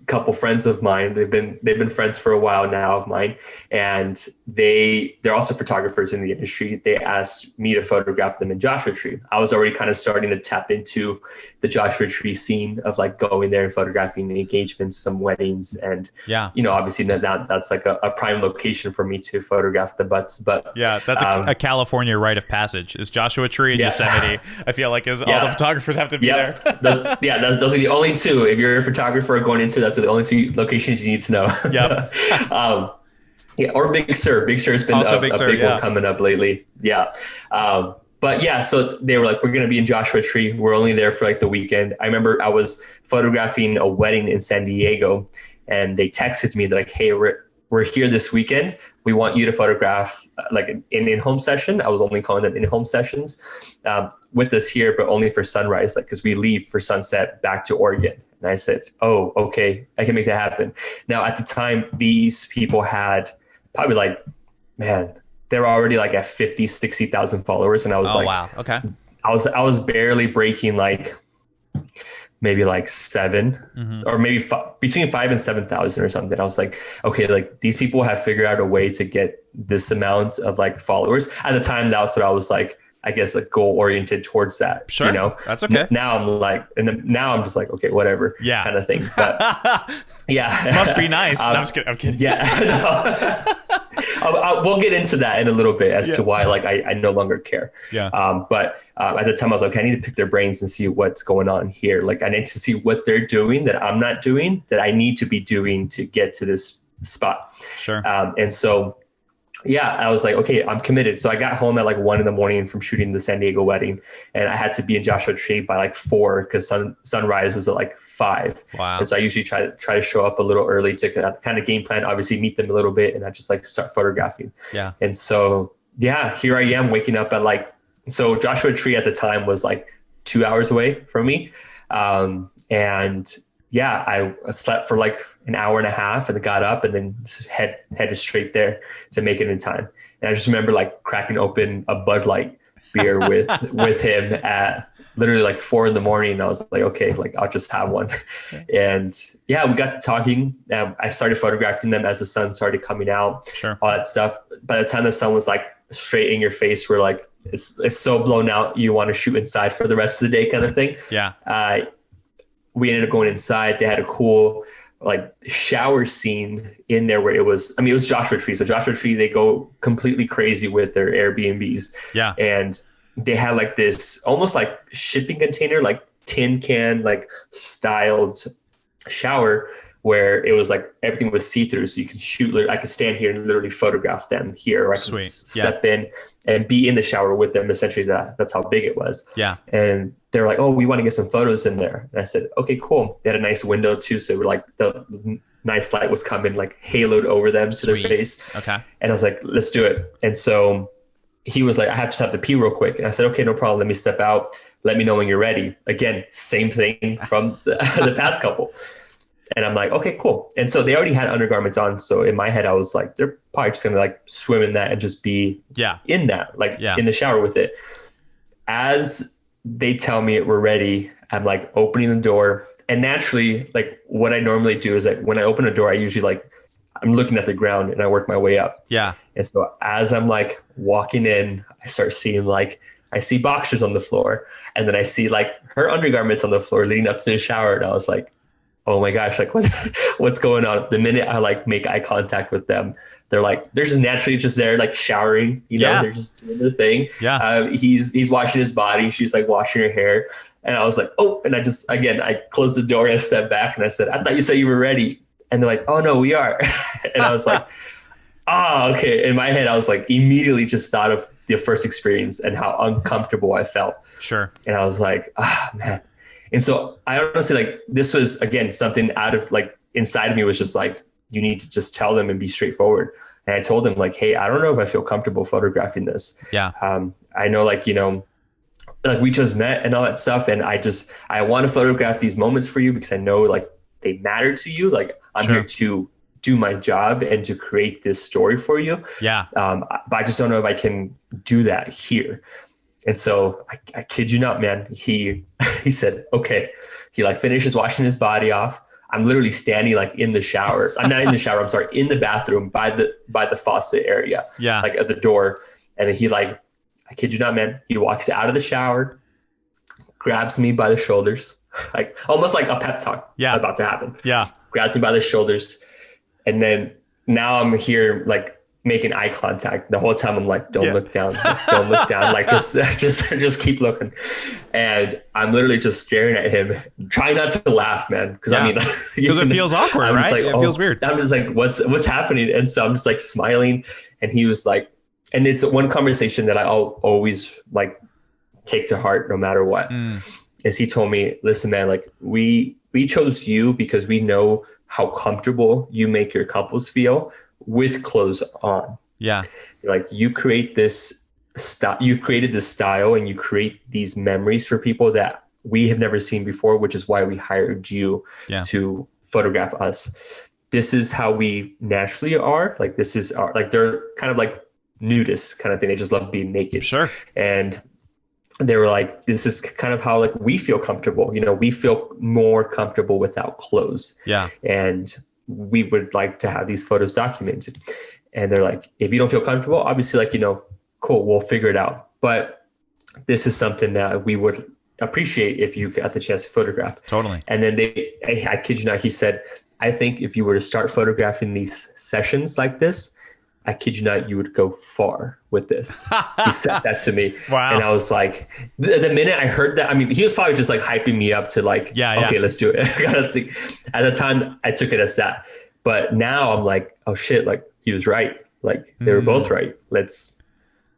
couple friends of mine, they've been friends for a while now of mine, and they're also photographers in the industry. They asked me to photograph them in Joshua Tree. I was already kind of starting to tap into the Joshua Tree scene of like going there and photographing the engagements, some weddings, and obviously that's like a prime location for me to photograph the butts. But yeah, that's a California rite of passage is Joshua Tree and Yosemite. I feel like all the photographers have to be there. Those are the only two. If you're a photographer going into that's the only two locations you need to know. Yep. Or Big Sur. Big Sur has been a big one coming up lately. Yeah. But yeah, so they were like, we're going to be in Joshua Tree. We're only there for like the weekend. I remember I was photographing a wedding in San Diego, and they texted me, they're like, hey, we're here this weekend. We want you to photograph like an in-home session. I was only calling them in-home sessions with us here, but only for sunrise, like, because we leave for sunset back to Oregon. And I said, oh, okay, I can make that happen. Now, at the time, these people had probably like, man, they were already like at 50, 60,000 followers. And I was wow. Okay. I was barely breaking like maybe like 7 or maybe between 5 and 7,000 or something. I was like, okay, like these people have figured out a way to get this amount of like followers. At the time, that's what I was like, I guess, like goal oriented towards that. Sure. That's okay. Now I'm just like, okay, whatever. Yeah. Kind of thing. But yeah. Must be nice. No, I'm kidding. Yeah. We'll get into that in a little bit as to why like I no longer care. Yeah. But at the time I was like, I need to pick their brains and see what's going on here. Like I need to see what they're doing that I'm not doing, that I need to be doing to get to this spot. Sure. And so yeah, I was like, okay, I'm committed. So I got home at like 1 a.m. from shooting the San Diego wedding, and I had to be in Joshua Tree by like 4 because sunrise was at like 5. Wow. And so I usually try to show up a little early to kind of game plan, obviously meet them a little bit, and I just like start photographing. Yeah. And so yeah, here I am waking up at like, so Joshua Tree at the time was like 2 hours away from me, and yeah, I slept for like an hour and a half and then got up and then headed straight there to make it in time. And I just remember like cracking open a Bud Light beer with him at literally like 4 a.m. And I was like, okay, like I'll just have one. And yeah, we got to talking. I started photographing them as the sun started coming out, Sure. all that stuff. By the time the sun was like straight in your face, we're like, it's so blown out, you want to shoot inside for the rest of the day kind of thing. Yeah. We ended up going inside. They had a cool like shower scene in there where it was Joshua Tree. So Joshua Tree, they go completely crazy with their Airbnbs. Yeah. And they had like this almost like shipping container, like tin can, like styled shower where it was like everything was see-through. So you can shoot, I could stand here and literally photograph them here, or I can step in and be in the shower with them. Essentially that's how big it was. Yeah. And they're like, oh, we want to get some photos in there. And I said, okay, cool. They had a nice window too. So we're like, the nice light was coming, like haloed over them to their face. Okay. And I was like, let's do it. And so he was like, I just have to pee real quick. And I said, okay, no problem. Let me step out. Let me know when you're ready. Again, same thing from the past couple. And I'm like, okay, cool. And so they already had undergarments on. So in my head, I was like, they're probably just going to like swim in that and just be in that, like in the shower with it. As they tell me we're ready, I'm like opening the door. And naturally, like what I normally do is like when I open a door, I usually like, I'm looking at the ground and I work my way up. Yeah. And so as I'm like walking in, I start seeing like, I see boxers on the floor. And then I see like her undergarments on the floor leading up to the shower. And I was like, oh my gosh, like what's going on? The minute I like make eye contact with them, they're like, they're just naturally just there, like showering, they're just doing their thing. Yeah. He's washing his body. She's like washing her hair. And I was like, oh, and I closed the door and I stepped back and I said, I thought you said you were ready. And they're like, oh no, we are. And I was like, oh, okay. In my head, I was like, immediately just thought of the first experience and how uncomfortable I felt. Sure. And I was like, man. And so I honestly, like, this was, again, something out of like inside of me was just like, you need to just tell them and be straightforward. And I told them like, hey, I don't know if I feel comfortable photographing this. Yeah. I know, like, like we just met and all that stuff. And I want to photograph these moments for you because I know like they matter to you. Like I'm here to do my job and to create this story for you. Yeah. But I just don't know if I can do that here. And so I kid you not, man, he said, okay. He like finishes washing his body off. I'm literally standing like in the shower. I'm not in the shower. I'm sorry. In the bathroom by the faucet area. Yeah. Like at the door. And then he like, I kid you not, man. He walks out of the shower, grabs me by the shoulders, like almost like a pep talk about to happen. Yeah. Grabs me by the shoulders. And then now I'm here like making eye contact the whole time. I'm like, don't look down, don't look down. Like just keep looking. And I'm literally just staring at him, trying not to laugh, man. Cause I mean, because it feels awkward, right? Like, it feels weird. I'm just like, what's happening? And so I'm just like smiling. And he was like, and it's one conversation that I'll always like take to heart no matter what. Is he told me, listen, man, like we chose you because we know how comfortable you make your couples feel with clothes on. Yeah. Like you create this style, you've created this style and you create these memories for people that we have never seen before, which is why we hired you to photograph us. This is how we naturally are. Like this is our, like they're kind of like nudists kind of thing. They just love being naked. Sure. And they were like, this is kind of how like we feel comfortable. We feel more comfortable without clothes. Yeah. And we would like to have these photos documented. And they're like, if you don't feel comfortable, obviously like, cool, we'll figure it out. But this is something that we would appreciate if you got the chance to photograph. Totally. And then I kid you not, he said, I think if you were to start photographing these sessions like this, I kid you not, you would go far with this. He said that to me. Wow. And I was like, the minute I heard that, I mean, he was probably just like hyping me up to like, okay, let's do it. I gotta think. At the time, I took it as that. But now I'm like, oh shit, like he was right. Like they were both right. Let's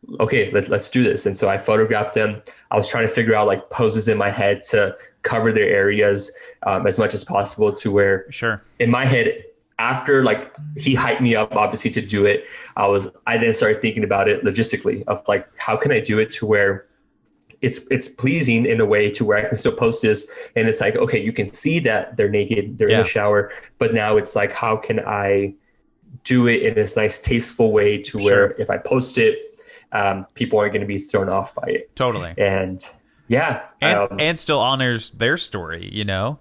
do this. And so I photographed them. I was trying to figure out like poses in my head to cover their areas as much as possible, to where in my head, after like he hyped me up obviously to do it, I then started thinking about it logistically of like, how can I do it to where it's pleasing in a way to where I can still post this, and it's like, okay, you can see that they're naked, they're in the shower, but now it's like, how can I do it in this nice tasteful way to where if I post it, people aren't going to be thrown off by it. Totally. And and still honors their story, you know?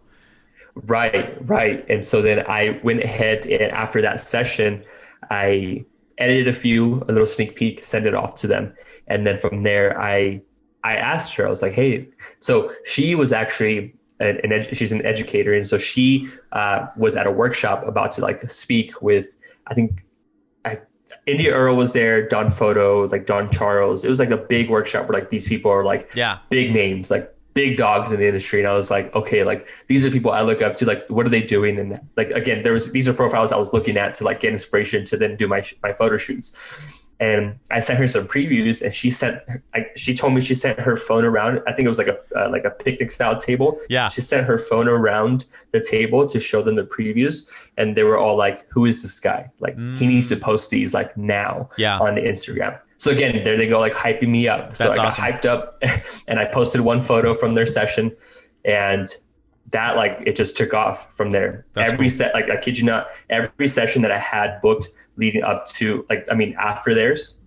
Right. And so then I went ahead, and after that session, I edited a little sneak peek, send it off to them. And then from there, I asked her, I was like, hey, so she was actually she's an educator. And so she was at a workshop about to like speak with, I think, India Earl was there, Don Photo, like Don Charles. It was like a big workshop where like these people are like big names, like big dogs in the industry. And I was like, okay, like these are people I look up to, like, what are they doing? And like, again, these are profiles I was looking at to like get inspiration to then do my photo shoots. And I sent her some previews, and she told me she sent her phone around. I think it was like a picnic style table. Yeah. She sent her phone around the table to show them the previews, and they were all like, "Who is this guy? Like, he needs to post these like now on Instagram." So again, there they go, like hyping me up. So I got hyped up, and I posted one photo from their session, and that like it just took off from there. Like I kid you not, every session that I had booked leading up to after theirs,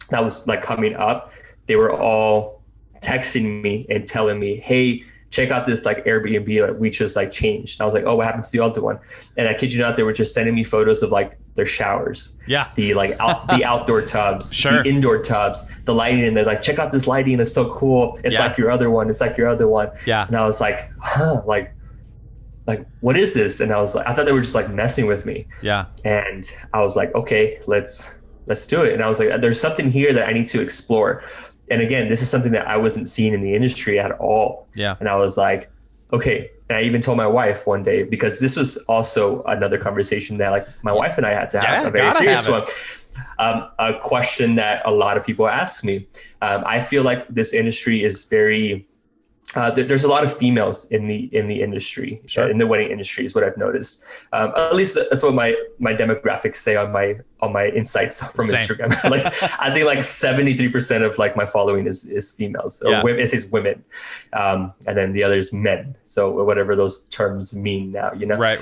that was like coming up, they were all texting me and telling me, hey, check out this like Airbnb that we just like changed. And I was like, oh, what happened to the other one? And I kid you not, they were just sending me photos of like their showers, the like the outdoor tubs, the indoor tubs, the lighting, and they're like, check out this lighting, it's so cool, it's like your other one, and I was like, like, what is this? And I was like, I thought they were just like messing with me. Yeah. And I was like, okay, let's do it. And I was like, there's something here that I need to explore. And again, this is something that I wasn't seeing in the industry at all. Yeah. And I was like, okay. And I even told my wife one day, because this was also another conversation that like my wife and I had to have, a very serious one. A question that a lot of people ask me. I feel like this industry is very, there's a lot of females in the industry, in the wedding industry is what I've noticed. At least that's what my demographics say on my insights from Instagram. Like I think like 73% of like my following is females. So it says women, and then the other is men. So whatever those terms mean now, you know. Right.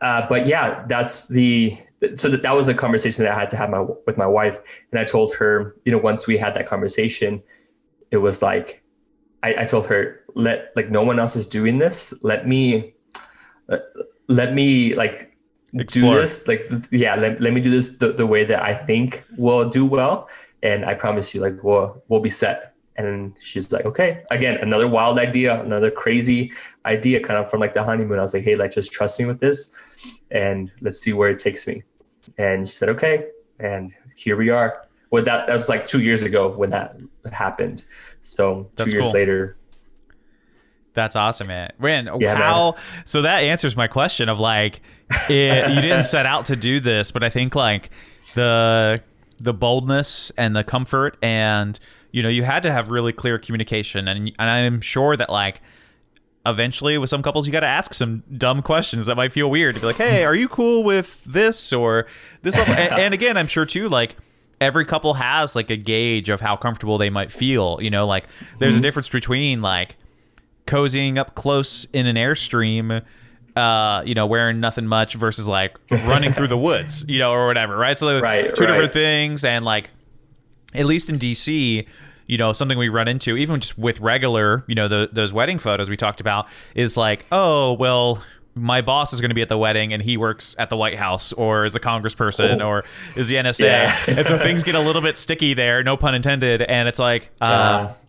But yeah, that was a conversation that I had to have with my wife, and I told her, you know, once we had that conversation, it was like, I told her, like no one else is doing this. Let me like explore. Do this. Like, let me do this the way that I think will do well. And I promise you, like, we'll be set. And she's like, okay, again, another wild idea, another crazy idea kind of from like the honeymoon. I was like, hey, like, just trust me with this and let's see where it takes me. And she said, okay. And here we are. Well, that was like 2 years ago when that happened. So That's 2 years later. That's awesome, man. Man. So that answers my question of like, you didn't set out to do this, but I think like the boldness and the comfort, and you know, you had to have really clear communication, and I'm sure that like eventually with some couples you got to ask some dumb questions that might feel weird to be like, hey, are you cool with this or this? And again, I'm sure too, like every couple has like a gauge of how comfortable they might feel, you know, like there's a difference between like cozying up close in an Airstream, you know, wearing nothing much versus like running through the woods, you know, or whatever. Right. So two different things. And like, at least in DC, you know, something we run into even just with regular, you know, those wedding photos we talked about is like, oh, well, my boss is going to be at the wedding and he works at the White House or is a congressperson or is the NSA. Yeah. And so things get a little bit sticky there, no pun intended. And it's like,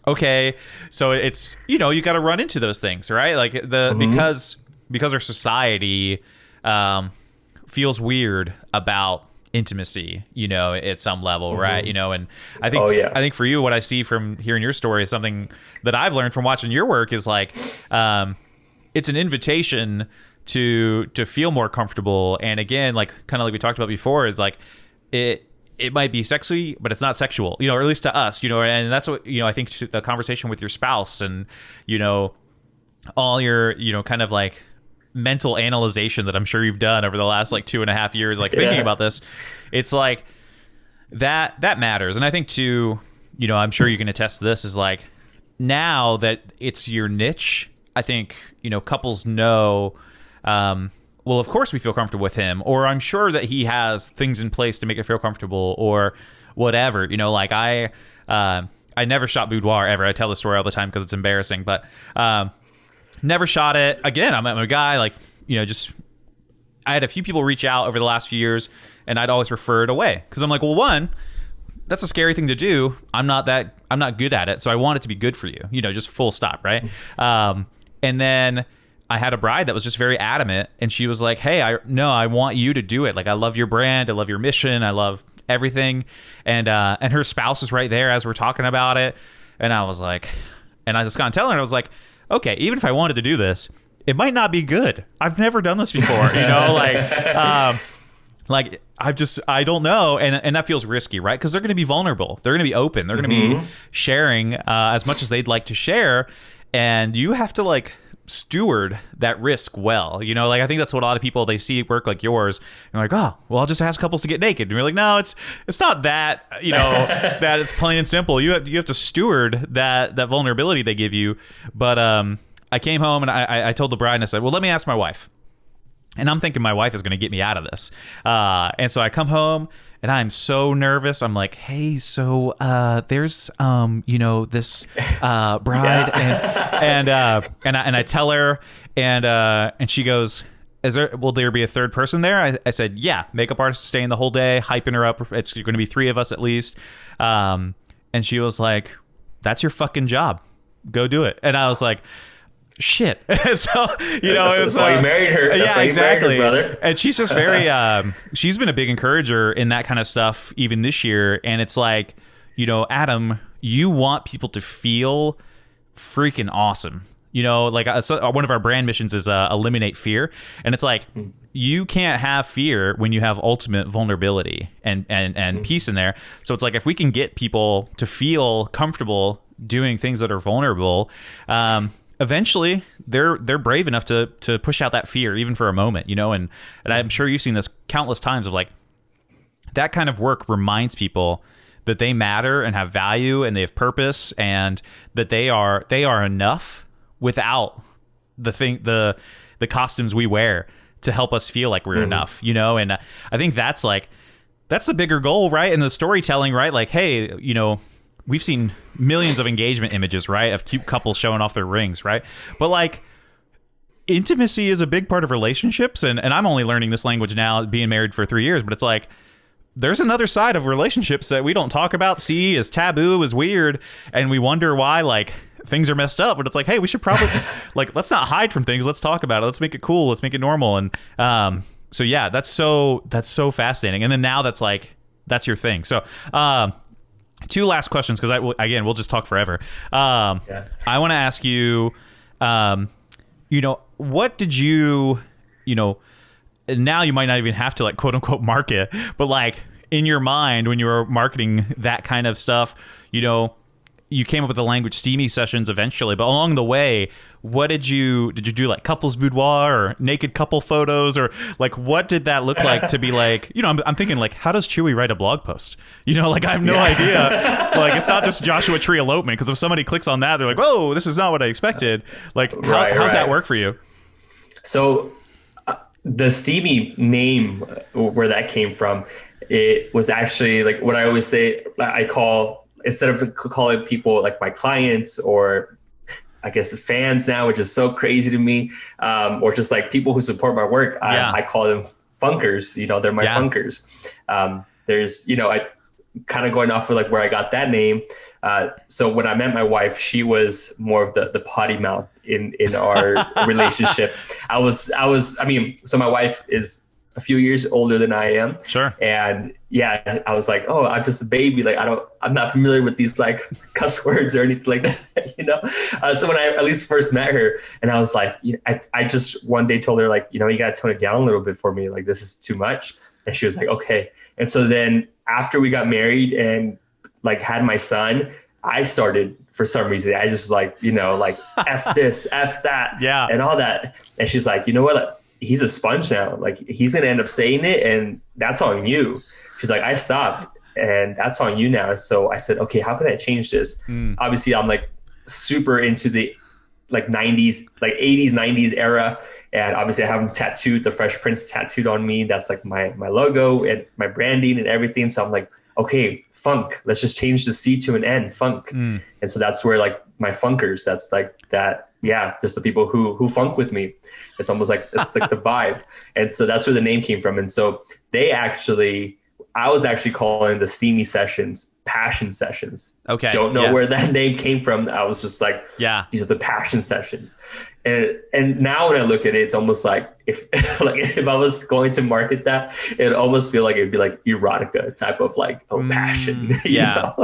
okay, so it's, you know, you got to run into those things, right? Like because our society feels weird about intimacy, you know, at some level, right? You know, and I think I think for you, what I see from hearing your story is something that I've learned from watching your work is like, it's an invitation to feel more comfortable. And again, like kind of like we talked about before, is like it might be sexy, but it's not sexual, or at least to us, and that's what, I think the conversation with your spouse and, all your, kind of like mental analyzation that I'm sure you've done over the last like 2.5 years, like thinking about this, it's like that matters. And I think too, I'm sure you can attest to this, is like, now that it's your niche, I think, couples know, well, of course we feel comfortable with him, or I'm sure that he has things in place to make it feel comfortable, or whatever. Like I never shot boudoir ever. I tell the story all the time because it's embarrassing, but never shot it. Again, I'm a guy, like, just, I had a few people reach out over the last few years, and I'd always refer it away because I'm like, well, one, that's a scary thing to do. I'm not good at it, so I want it to be good for you. Just full stop, right? And then I had a bride that was just very adamant, and she was like, hey, I want you to do it. Like, I love your brand. I love your mission. I love everything. And her spouse is right there as we're talking about it. And I was like, and I just got to tell her, I was like, okay, even if I wanted to do this, it might not be good. I've never done this before, like I don't know. And that feels risky, right? Because they're going to be vulnerable. They're going to be open. They're going to be sharing as much as they'd like to share. And you have to like steward that risk well. Like, I think that's what a lot of people, they see work like yours and like, oh, well, I'll just ask couples to get naked. And you're like, no, it's not that, that it's plain and simple. You have to steward that vulnerability they give you. But I came home and I told the bride, and I said, well, let me ask my wife. And I'm thinking my wife is going to get me out of this. And so I come home and I'm so nervous. I'm like, hey, so there's this bride, and I tell her, and she goes, will there be a third person there? I said, yeah, makeup artist staying the whole day, hyping her up. It's going to be 3 of us at least. And she was like, that's your fucking job. Go do it. And I was like, shit. So that's why you married her. That's why exactly. You married her, brother. And she's just very she's been a big encourager in that kind of stuff even this year. And it's like, Adam, you want people to feel freaking awesome. Like one of our brand missions is eliminate fear, and it's like, you can't have fear when you have ultimate vulnerability and peace in there. So it's like, if we can get people to feel comfortable doing things that are vulnerable, eventually they're brave enough to push out that fear even for a moment, and I'm sure you've seen this countless times of like, that kind of work reminds people that they matter and have value and they have purpose, and that they are enough without the costumes we wear to help us feel like we're enough, and I think that's the bigger goal, right? And the storytelling, right? Like, hey, we've seen millions of engagement images, right, of cute couples showing off their rings, right? But like, intimacy is a big part of relationships, and I'm only learning this language now, being married for 3 years, but it's like, there's another side of relationships that we don't talk about, see as taboo, as weird, and we wonder why like things are messed up. But it's like, hey, we should probably like, let's not hide from things. Let's talk about it. Let's make it cool. Let's make it normal. And so yeah, that's so fascinating. And then now that's your thing. So 2 last questions, because we'll just talk forever. I want to ask you, what did you, now you might not even have to like quote unquote market, but like in your mind when you were marketing that kind of stuff, you came up with the language Steamy sessions eventually, but along the way, what did you do, like couples boudoir or naked couple photos, or like, what did that look like to be like, I'm thinking like, how does Chuy write a blog post? Like, I have no idea. Like, it's not just Joshua Tree elopement, because if somebody clicks on that, they're like, whoa, this is not what I expected. Like, how's that work for you? So the Steamy name, where that came from, it was actually like what I always say, instead of calling people like my clients, or I guess fans now, which is so crazy to me, or just like people who support my work, I call them funkers. They're my funkers. There's, I kind of going off of like where I got that name. So when I met my wife, she was more of the potty mouth in our relationship. So my wife is a few years older than I am. Sure. And yeah, I was like, oh, I'm just a baby. Like, I'm not familiar with these like cuss words or anything like that, So when I at least first met her, and I was like, I just one day told her like, you got to tone it down a little bit for me. Like, this is too much. And she was like, okay. And so then after we got married and like had my son, I started, for some reason, I just was like, like F this, F that, Yeah. and all that. And she's like, you know what? Like, he's a sponge now. Like, he's going to end up saying it, and that's on you. She's like, I stopped, and that's on you now. So I said, okay, how can I change this? Obviously, I'm like super into the like 90s, like 80s, 90s era. And obviously I have them tattooed, the Fresh Prince tattooed on me. That's like my logo and my branding and everything. So I'm like, okay, funk, let's just change the C to an N, funk. And so that's where like my funkers, that's like that. Yeah. Just the people who funk with me. It's almost like, it's like the vibe. And so that's where the name came from. And so I was actually calling the Steamy sessions passion sessions. Okay. Don't know where that name came from. I was just like, these are the passion sessions. And now when I look at it, it's almost like if I was going to market that, it'd almost feel like it'd be like erotica type of like, passion. you know?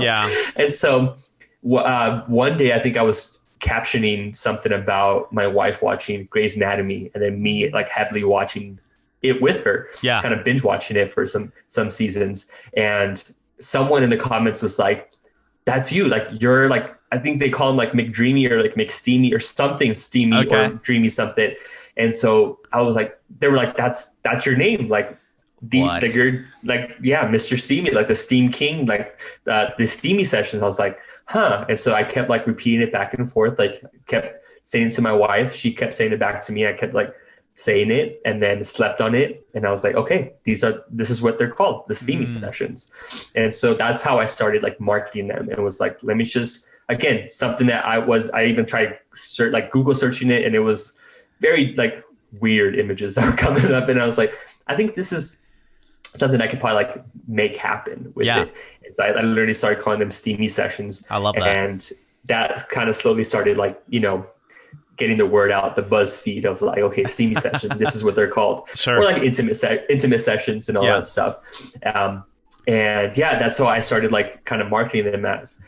And so one day I think I was captioning something about my wife watching Grey's Anatomy, and then me like heavily watching it with her, kind of binge watching it for some seasons. And someone in the comments was like, that's you. Like, you're like, I think they call him like McDreamy or like McSteamy or something steamy or dreamy something. And so I was like, they were like, that's your name. Like you're like, Mr. Steamy, like the Steam King, like the Steamy sessions. I was like, huh. And so I kept like repeating it back and forth. Like kept saying it to my wife. She kept saying it back to me. I kept like saying it and then slept on it. And I was like, okay, this is what they're called, the Steamy sessions. And so that's how I started like marketing them. And it was like, let me just, again, something that I even tried like Google searching it, and it was very like weird images that were coming up. And I was like, I think this is something I could probably like make happen with it. And so I literally started calling them Steamy sessions. I love that. And that kind of slowly started like, getting the word out, the BuzzFeed of like, okay, Steamy session, this is what they're called. Sure. Or like intimate sessions and all that stuff. And that's how I started like kind of marketing them as,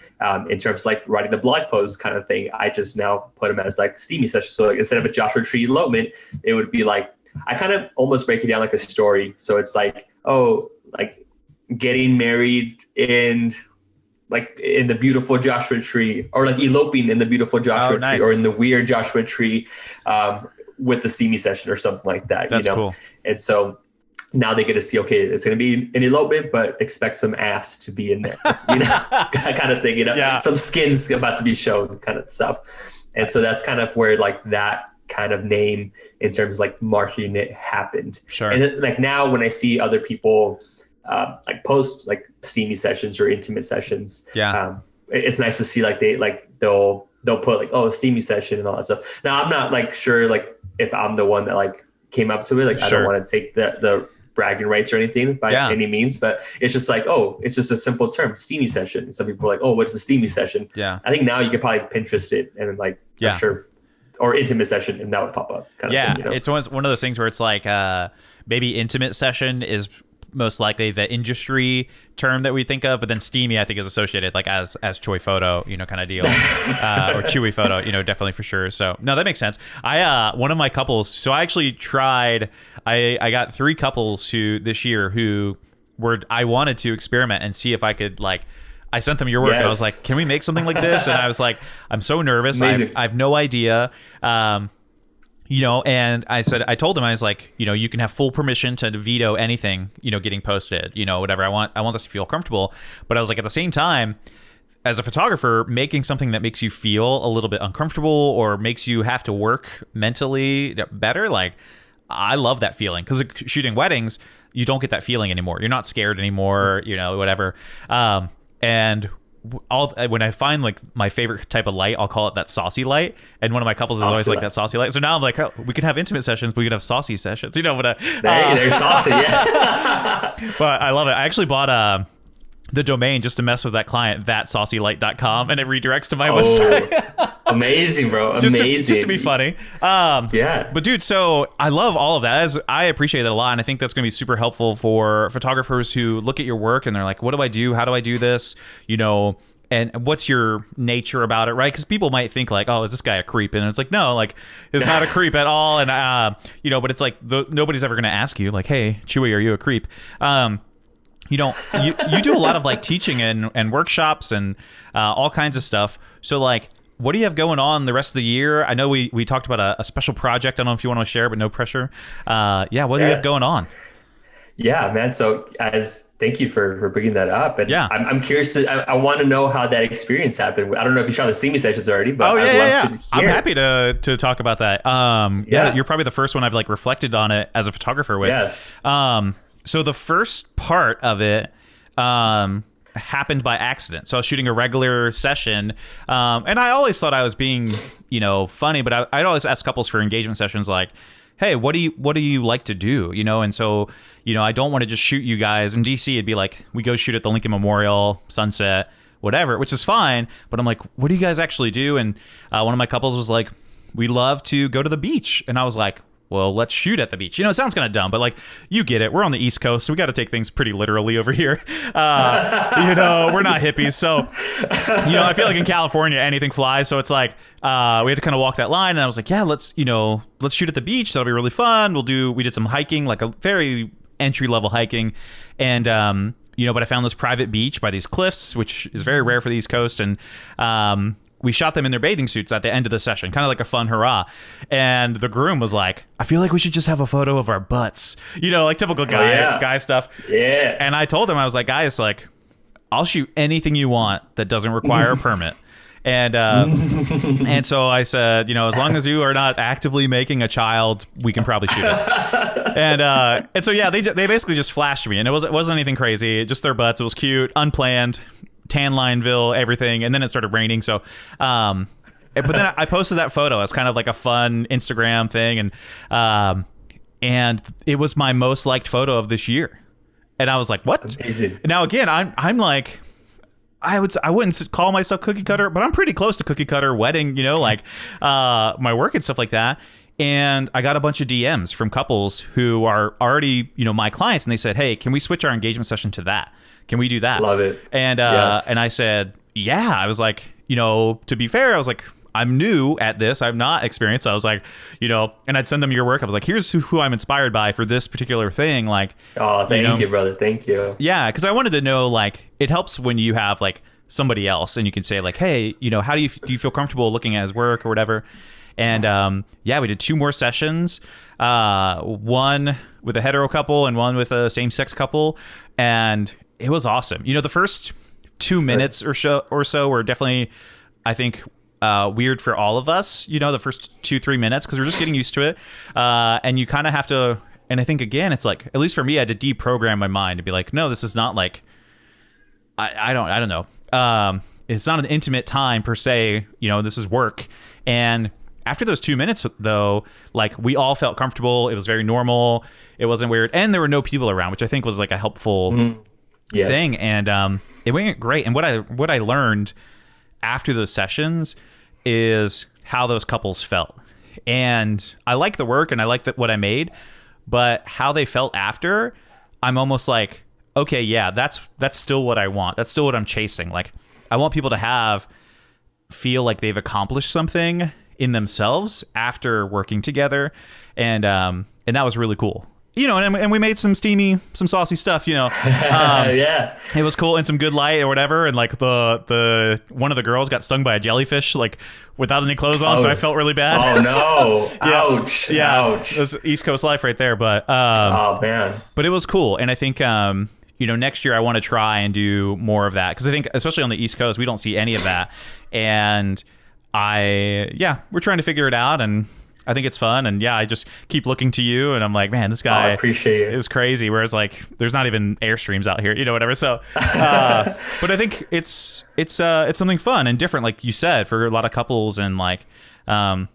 in terms of like writing the blog post kind of thing. I just now put them as like Steamy sessions. So like instead of a Joshua Tree elopement, it would be like, I kind of almost break it down like a story. So it's like, like getting married in the beautiful Joshua Tree, or like eloping in the beautiful Joshua Tree, or in the weird Joshua Tree, with the Steamy session or something like that. That's cool. And so now they get to see, okay, it's going to be an elopement, but expect some ass to be in there, kind of thing, some skin's about to be shown kind of stuff. And so that's kind of where like that kind of name in terms of like marketing it happened. Sure. And then, like now when I see other people like post like Steamy sessions or intimate sessions, it's nice to see like they'll put like, oh, Steamy session and all that stuff. Now I'm not like sure like if I'm the one that like came up to it, like I don't want to take the bragging rights or anything by any means, but it's just like, oh, it's just a simple term, Steamy session. Some people are like, oh, what's a Steamy session? I think now you could probably Pinterest it and like I'm sure, or intimate session, and that would pop up kind of thing, It's one of those things where it's like maybe intimate session is most likely the industry term that we think of, but then Steamy I think is associated like as Chuy Photo, kind of deal, or Chuy Photo, definitely for sure. So no, that makes sense. One of my couples, so I actually tried, I got 3 couples this year who I wanted to experiment and see if I could like, I sent them your work and I was like, can we make something like this? And I was like, I'm so nervous. I have no idea. And I told him, I was like, you can have full permission to veto anything, getting posted, whatever. I want this to feel comfortable. But I was like, at the same time, as a photographer, making something that makes you feel a little bit uncomfortable or makes you have to work mentally better, like, I love that feeling, because shooting weddings, you don't get that feeling anymore. You're not scared anymore, whatever. And when I find like my favorite type of light, I'll call it that saucy light. And one of my couples is always like that saucy light. So now I'm like, oh, we could have intimate sessions, but we could have saucy sessions, but they're saucy, But I love it. I actually bought the domain just to mess with that client, thatsaucylight.com, and it redirects to my website. Amazing, bro. Just to be funny. But dude, so I love all of that. I appreciate that a lot, and I think that's going to be super helpful for photographers who look at your work and they're like, what do I do? How do I do this? And what's your nature about it, right? Because people might think like, oh, is this guy a creep? And it's like, no, like, it's not a creep at all. And but it's like nobody's ever going to ask you like, hey, Chuy, are you a creep? you do a lot of like teaching and workshops and all kinds of stuff. So like, what do you have going on the rest of the year? I know we talked about a special project. I don't know if you want to share, but no pressure. What do you have going on? Yeah, man. So thank you for bringing that up. And Yeah. I'm curious. I want to know how that experience happened. I don't know if you shot the Steamy sessions already, but Oh, I'd love to hear. I'm happy to talk about that. You're probably the first one I've like reflected on it as a photographer with. Yes. So the first part of it happened by accident. So I was shooting a regular session, and I always thought I was being, funny, but I'd always ask couples for engagement sessions like, hey, what do you like to do? And so, I don't want to just shoot you guys. In DC, it'd be like, we go shoot at the Lincoln Memorial, Sunset, whatever, which is fine. But I'm like, what do you guys actually do? And one of my couples was like, we love to go to the beach. And I was like, well, let's shoot at the beach. It sounds kind of dumb, but like, you get it. We're on the East Coast, so we got to take things pretty literally over here. We're not hippies. So, I feel like in California, anything flies. So it's like, we had to kind of walk that line. And I was like, yeah, let's shoot at the beach. That'll be really fun. We did some hiking, like a very entry level hiking. And, but I found this private beach by these cliffs, which is very rare for the East Coast. And, we shot them in their bathing suits at the end of the session, kind of like a fun hurrah. And the groom was like, I feel like we should just have a photo of our butts, like typical guy stuff. Yeah. And I told him, I was like, guys, like, I'll shoot anything you want that doesn't require a permit. And and so I said, as long as you are not actively making a child, we can probably shoot it. And so yeah, they basically just flashed me, and it wasn't anything crazy, just their butts. It was cute, unplanned. Tan Lineville, everything, and then it started raining. So, but then I posted that photo as kind of like a fun Instagram thing, and it was my most liked photo of this year. And I was like, "What?" Amazing. Now again, I'm like, I wouldn't call myself cookie cutter, but I'm pretty close to cookie cutter wedding, my work and stuff like that. And I got a bunch of DMs from couples who are already, my clients, and they said, "Hey, can we switch our engagement session to that? Can we do that?" Love it. And yes. And I said, yeah. I was like, to be fair, I was like, I'm new at this. I'm not experienced. I was like, and I'd send them your work. I was like, here's who I'm inspired by for this particular thing. Like, oh, thank you, brother. Thank you. Yeah, because I wanted to know, like, it helps when you have like somebody else and you can say like, hey, how do you feel comfortable looking at his work or whatever. And we did 2 more sessions, one with a hetero couple and one with a same-sex couple, and it was awesome. The first 2 minutes or so were definitely, I think, weird for all of us. The first 2-3 minutes, because we're just getting used to it, and you kind of have to. And I think again, it's like, at least for me, I had to deprogram my mind to be like, no, this is not like, I don't know. It's not an intimate time per se. This is work. And after those 2 minutes, though, like, we all felt comfortable. It was very normal. It wasn't weird, and there were no people around, which I think was like a helpful. Yes. Thing. And it went great. And what I learned after those sessions is how those couples felt. And I like the work and I like what I made, but how they felt after, I'm almost like, okay, yeah, that's still what I want. That's still what I'm chasing. Like, I want people to feel like they've accomplished something in themselves after working together. And that was really cool. And we made some saucy stuff, yeah, it was cool, and some good light or whatever. And like the one of the girls got stung by a jellyfish, like, without any clothes on. So I felt really bad. Oh no. Ouch. Yeah. Ouch. That's East Coast life right there. But, oh man, but it was cool. And I think, next year I want to try and do more of that. 'Cause I think, especially on the East Coast, we don't see any of that. And we're trying to figure it out, and I think it's fun. And I just keep looking to you, and I'm like, man, this guy, I appreciate it. Is crazy. Whereas like, there's not even Airstreams out here, whatever. So, but I think it's something fun and different, like you said, for a lot of couples, and like, and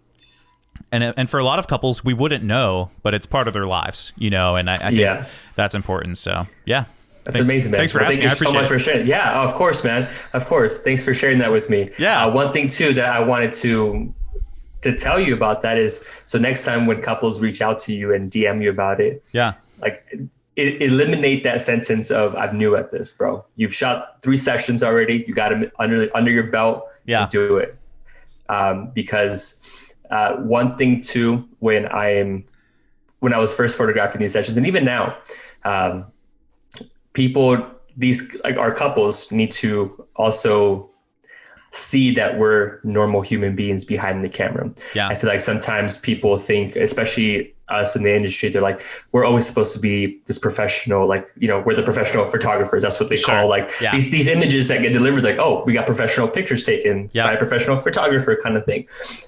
for a lot of couples, we wouldn't know, but it's part of their lives, and I think that's important. So yeah. That's amazing, man. Thanks for asking. Thank you so much for sharing. Yeah, of course, man. Of course. Thanks for sharing that with me. Yeah. One thing too that I wanted to tell you about that is, so next time when couples reach out to you and DM you about it, like, eliminate that sentence of, I'm new at this, bro. You've shot 3 sessions already. You got them under your belt. Yeah. Do it. Because one thing too, when I was first photographing these sessions, and even now, people, these like our couples need to also see that we're normal human beings behind the camera. Yeah. I feel like sometimes people think, especially us in the industry, they're like, we're always supposed to be this professional, like, you know, we're the professional photographers. That's what they call like these images that get delivered, like, oh, we got professional pictures taken by a professional photographer kind of thing.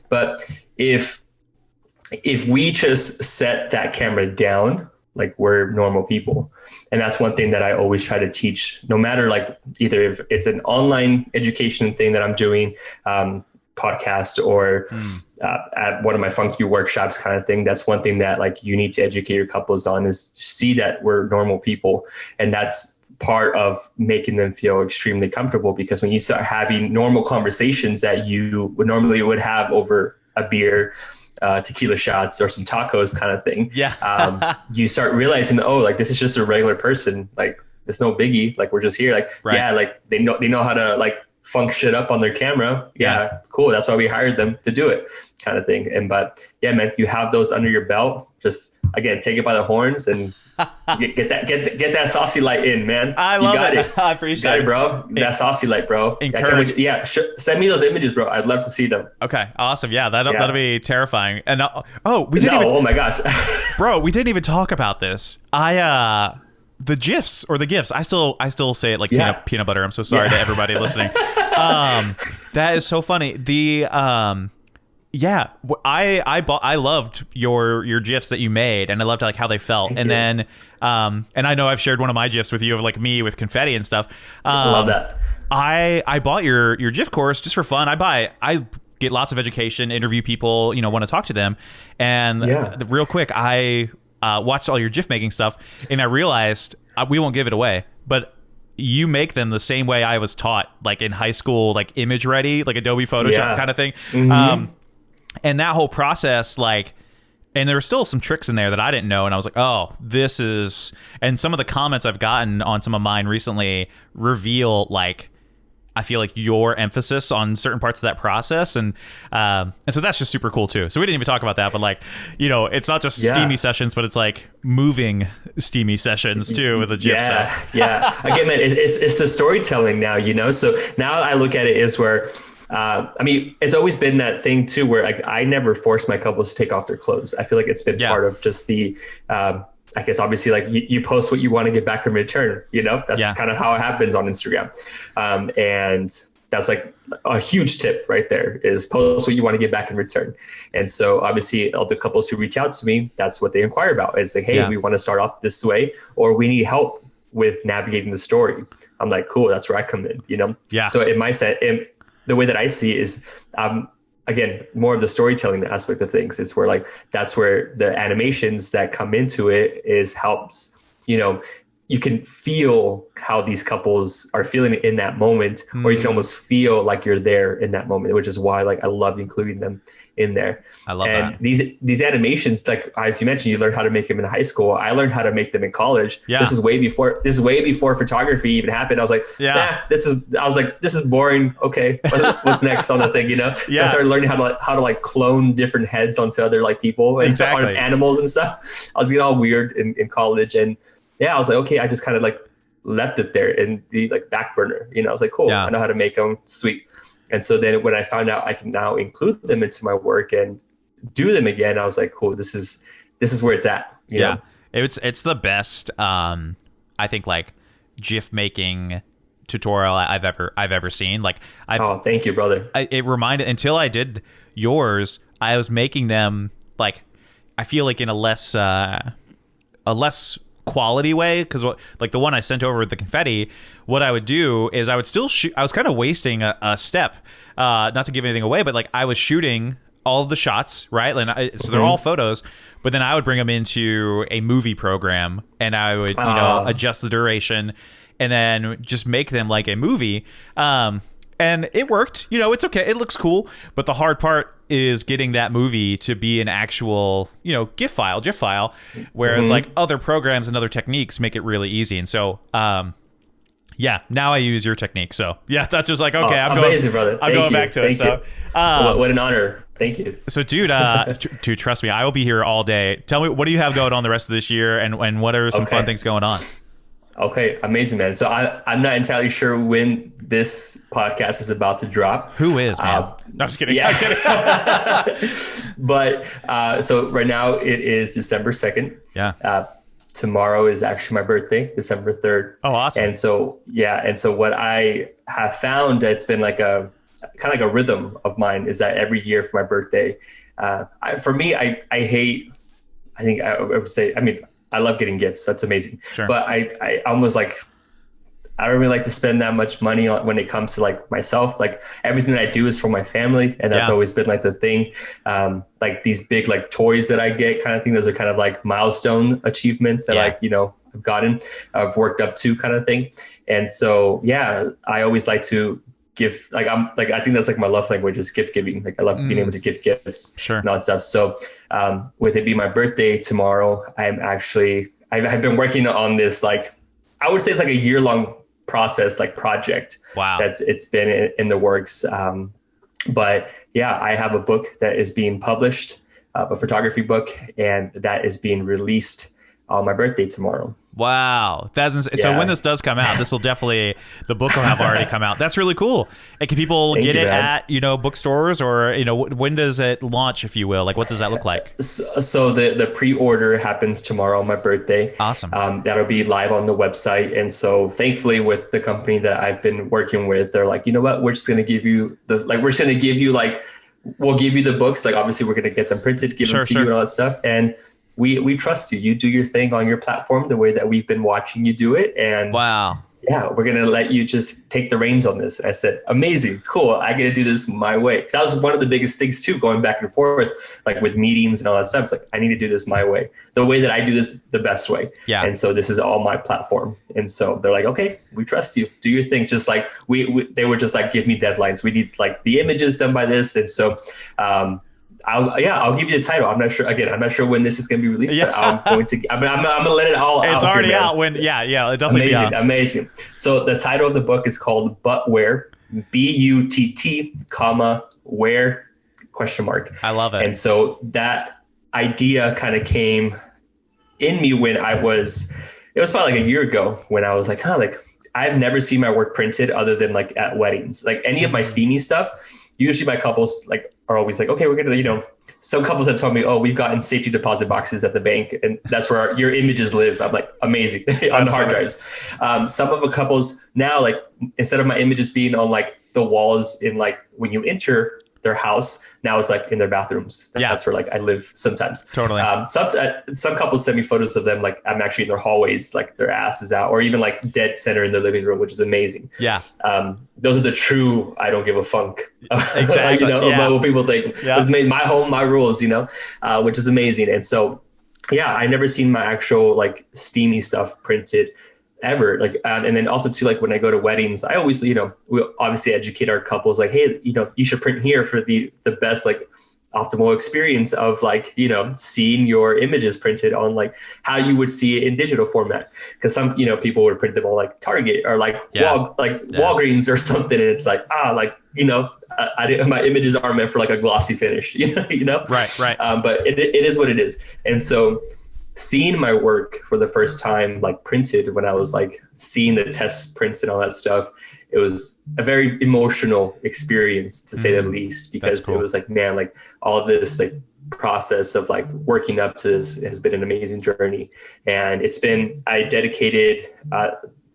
But if we just set that camera down, like we're normal people. And that's one thing that I always try to teach, no matter like either if it's an online education thing that I'm doing, podcast or at one of my Funk You workshops kind of thing. That's one thing that like you need to educate your couples on, is see that we're normal people. And that's part of making them feel extremely comfortable, because when you start having normal conversations that you would normally would have over a beer, tequila shots or some tacos kind of thing. You start realizing, oh, like this is just a regular person. Like there's no biggie. Like we're just here. Like, like they know how to like funk shit up on their camera. Yeah, cool. That's why we hired them to do it, kind of thing. And but yeah, man, you have those under your belt. Just again, take it by the horns and get that saucy light in, man. I love it. I appreciate it, bro. That saucy light, bro. Send me those images, bro. I'd love to see them. Okay, awesome. Yeah, that'll be terrifying. And oh my gosh, bro, we didn't even talk about this. The Gifs or the Gifs. I still say it like peanut butter. I'm so sorry to everybody listening. That is so funny. I loved your GIFs that you made, and I loved like how they felt. Then and I know I've shared one of my GIFs with you of like me with confetti and stuff. I love that. I bought your GIF course just for fun. I get lots of education, interview people, want to talk to them. And real quick, I watched all your GIF making stuff, and I realized we won't give it away, but you make them the same way I was taught, like in high school, like image ready, like Adobe Photoshop kind of thing. And that whole process, like, and there were still some tricks in there that I didn't know. And I was like, oh, this is, and some of the comments I've gotten on some of mine recently reveal, like, I feel like your emphasis on certain parts of that process. And so that's just super cool too. So we didn't even talk about that, but like, it's not just Steamy sessions, but it's like moving Steamy sessions too with a GIF. Again, man, it's the storytelling now, so now I look at it as where, it's always been that thing too, where I never force my couples to take off their clothes. I feel like it's been part of just the, I guess obviously like you post what you want to get back in return, that's kind of how it happens on Instagram. And that's like a huge tip right there, is post what you want to get back in return. And so obviously all the couples who reach out to me, that's what they inquire about. It's like, hey, we want to start off this way, or we need help with navigating the story. I'm like, cool, that's where I come in, So in my set, the way that I see is, again, more of the storytelling aspect of things. It's where like, that's where the animations that come into it helps, you can feel how these couples are feeling it in that moment, or you can almost feel like you're there in that moment, which is why like I love including them in there. I love and that. These animations, like as you mentioned, you learned how to make them in high school. I learned how to make them in college. This is way before photography even happened. I was like, this is boring. Okay, what's next on the thing, So I started learning how to like clone different heads onto other like people and on animals and stuff. I was getting all weird in college, and I was like, okay, I just kind of like left it there in the like back burner. I was like, cool, I know how to make them, sweet. And so then when I found out I can now include them into my work and do them again, I was like, cool, this is where it's at. You know? It's the best, I think, like GIF making tutorial I've ever seen. Like, thank you, brother. It reminded, until I did yours, I was making them like, I feel like in a less quality way, because like the one I sent over with the confetti, what I would do is I would still shoot. I was kind of wasting a step, not to give anything away, but like I was shooting all of the shots, right? And so they're all photos, but then I would bring them into a movie program, and I would adjust the duration, and then just make them like a movie. And it worked. It's okay. It looks cool. But the hard part is getting that movie to be an actual, GIF file. Whereas like other programs and other techniques make it really easy. And so, now I use your technique. So that's just like, okay, amazing, brother. I'm going back to it. So, what an honor. Thank you. So, dude, trust me, I will be here all day. Tell me, what do you have going on the rest of this year, and what are some fun things going on? Okay, amazing, man. So I'm not entirely sure when this podcast is about to drop. Who is, man? No, I'm just kidding. Yeah. I'm kidding. But so right now it is December 2nd. Yeah. Tomorrow is actually my birthday, December 3rd. Oh, awesome. And so, yeah. And so what I have found that's been like a kind of like a rhythm of mine is that every year for my birthday, for me, I hate, I think I would say, I mean, I love getting gifts. That's amazing. Sure. But I almost like, I don't really like to spend that much money on when it comes to like myself. Like everything that I do is for my family, and that's always been like the thing. Like these big like toys that I get, kind of thing. Those are kind of like milestone achievements that like I've gotten, I've worked up to, kind of thing. And so I always like to give. Like I think that's like my love language is gift giving. Like I love being able to give gifts, and all that stuff. So with it being my birthday tomorrow, I've been working on this, like I would say it's like a year-long process, like project. Wow. It's been in the works. But yeah, I have a book that is being published, a photography book, and that is being released on my birthday tomorrow. Wow. So when this does come out, this will definitely, the book will have already come out. That's really cool. And can people get it at, bookstores, or, when does it launch, if you will? Like, what does that look like? So the pre-order happens tomorrow on my birthday. Awesome. That'll be live on the website. And so thankfully with the company that I've been working with, they're like, you know what, we're just going to give you we'll give you the books. Like, obviously we're going to get them printed, give them to you and all that stuff. And we trust you. You do your thing on your platform the way that we've been watching you do it. And wow. Yeah, we're going to let you just take the reins on this. And I said, amazing, cool. I get to do this my way. That was one of the biggest things too, going back and forth, like with meetings and all that stuff. It's like, I need to do this my way, the way that I do this the best way. Yeah. And so this is all my platform. And so they're like, okay, we trust you. Do your thing. Just like they were just like, give me deadlines. We need like the images done by this. And so, I'll give you the title. I'm not sure when this is going to be released, but I'm going to let it all out. It's already out when, it'll definitely be out. Amazing. So the title of the book is called Buttwear, BUTT, wear, ? I love it. And so that idea kind of came in me when it was probably like a year ago, when I was like, I've never seen my work printed other than like at weddings. Like any of my Steamy stuff, usually my couples like are always like, okay, we're going to, some couples have told me, oh, we've gotten safety deposit boxes at the bank, and that's where your images live. I'm like, amazing, on the hard drives. Some of the couples now, like, instead of my images being on like the walls in like when you enter their house, now it's like in their bathrooms. That's where like I live sometimes. Totally. Some couples send me photos of them, like I'm actually in their hallways, like their ass is out, or even like dead center in the living room, which is amazing. Yeah. Those are the true, I don't give a funk. Exactly. What people think. It's made my home, my rules, which is amazing. And so, I never seen my actual like Steamy stuff printed ever. Like, and then also too, like when I go to weddings, I always, we obviously educate our couples, like, hey, you should print here for the best, like optimal experience of like, seeing your images printed on like how you would see it in digital format. Cause some, people would print them on like Target or like Walgreens or something. And it's like, my images aren't meant for like a glossy finish, Right. But it is what it is. And so seeing my work for the first time, like printed, when I was like seeing the test prints and all that stuff, it was a very emotional experience, to say the least, because it was like, man, like all of this like process of like working up to this has been an amazing journey. And I dedicated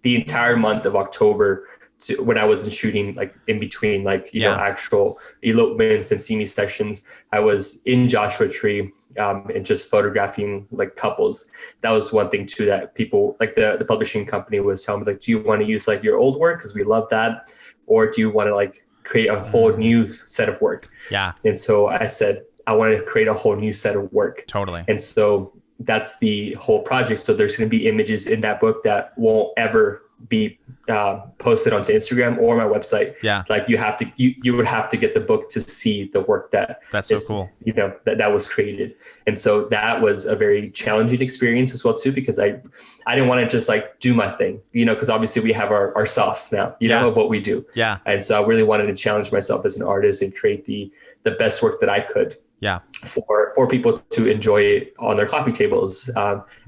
the entire month of October to when I wasn't shooting, like in between, like, actual elopements and Steamy sessions. I was in Joshua Tree and just photographing like couples. That was one thing too, that people like the publishing company was telling me, like, do you want to use like your old work, because we love that, or do you want to like create a whole new set of work? Yeah. And so I said, I want to create a whole new set of work. Totally. And so that's the whole project. So there's going to be images in that book that won't ever be posted onto Instagram or my website. Yeah. Like you would have to get the book to see the work that's so cool. That was created. And so that was a very challenging experience as well too, because I didn't want to just like do my thing, because obviously we have our sauce now, of what we do. Yeah. And so I really wanted to challenge myself as an artist and create the best work that I could. Yeah. For people to enjoy it on their coffee tables,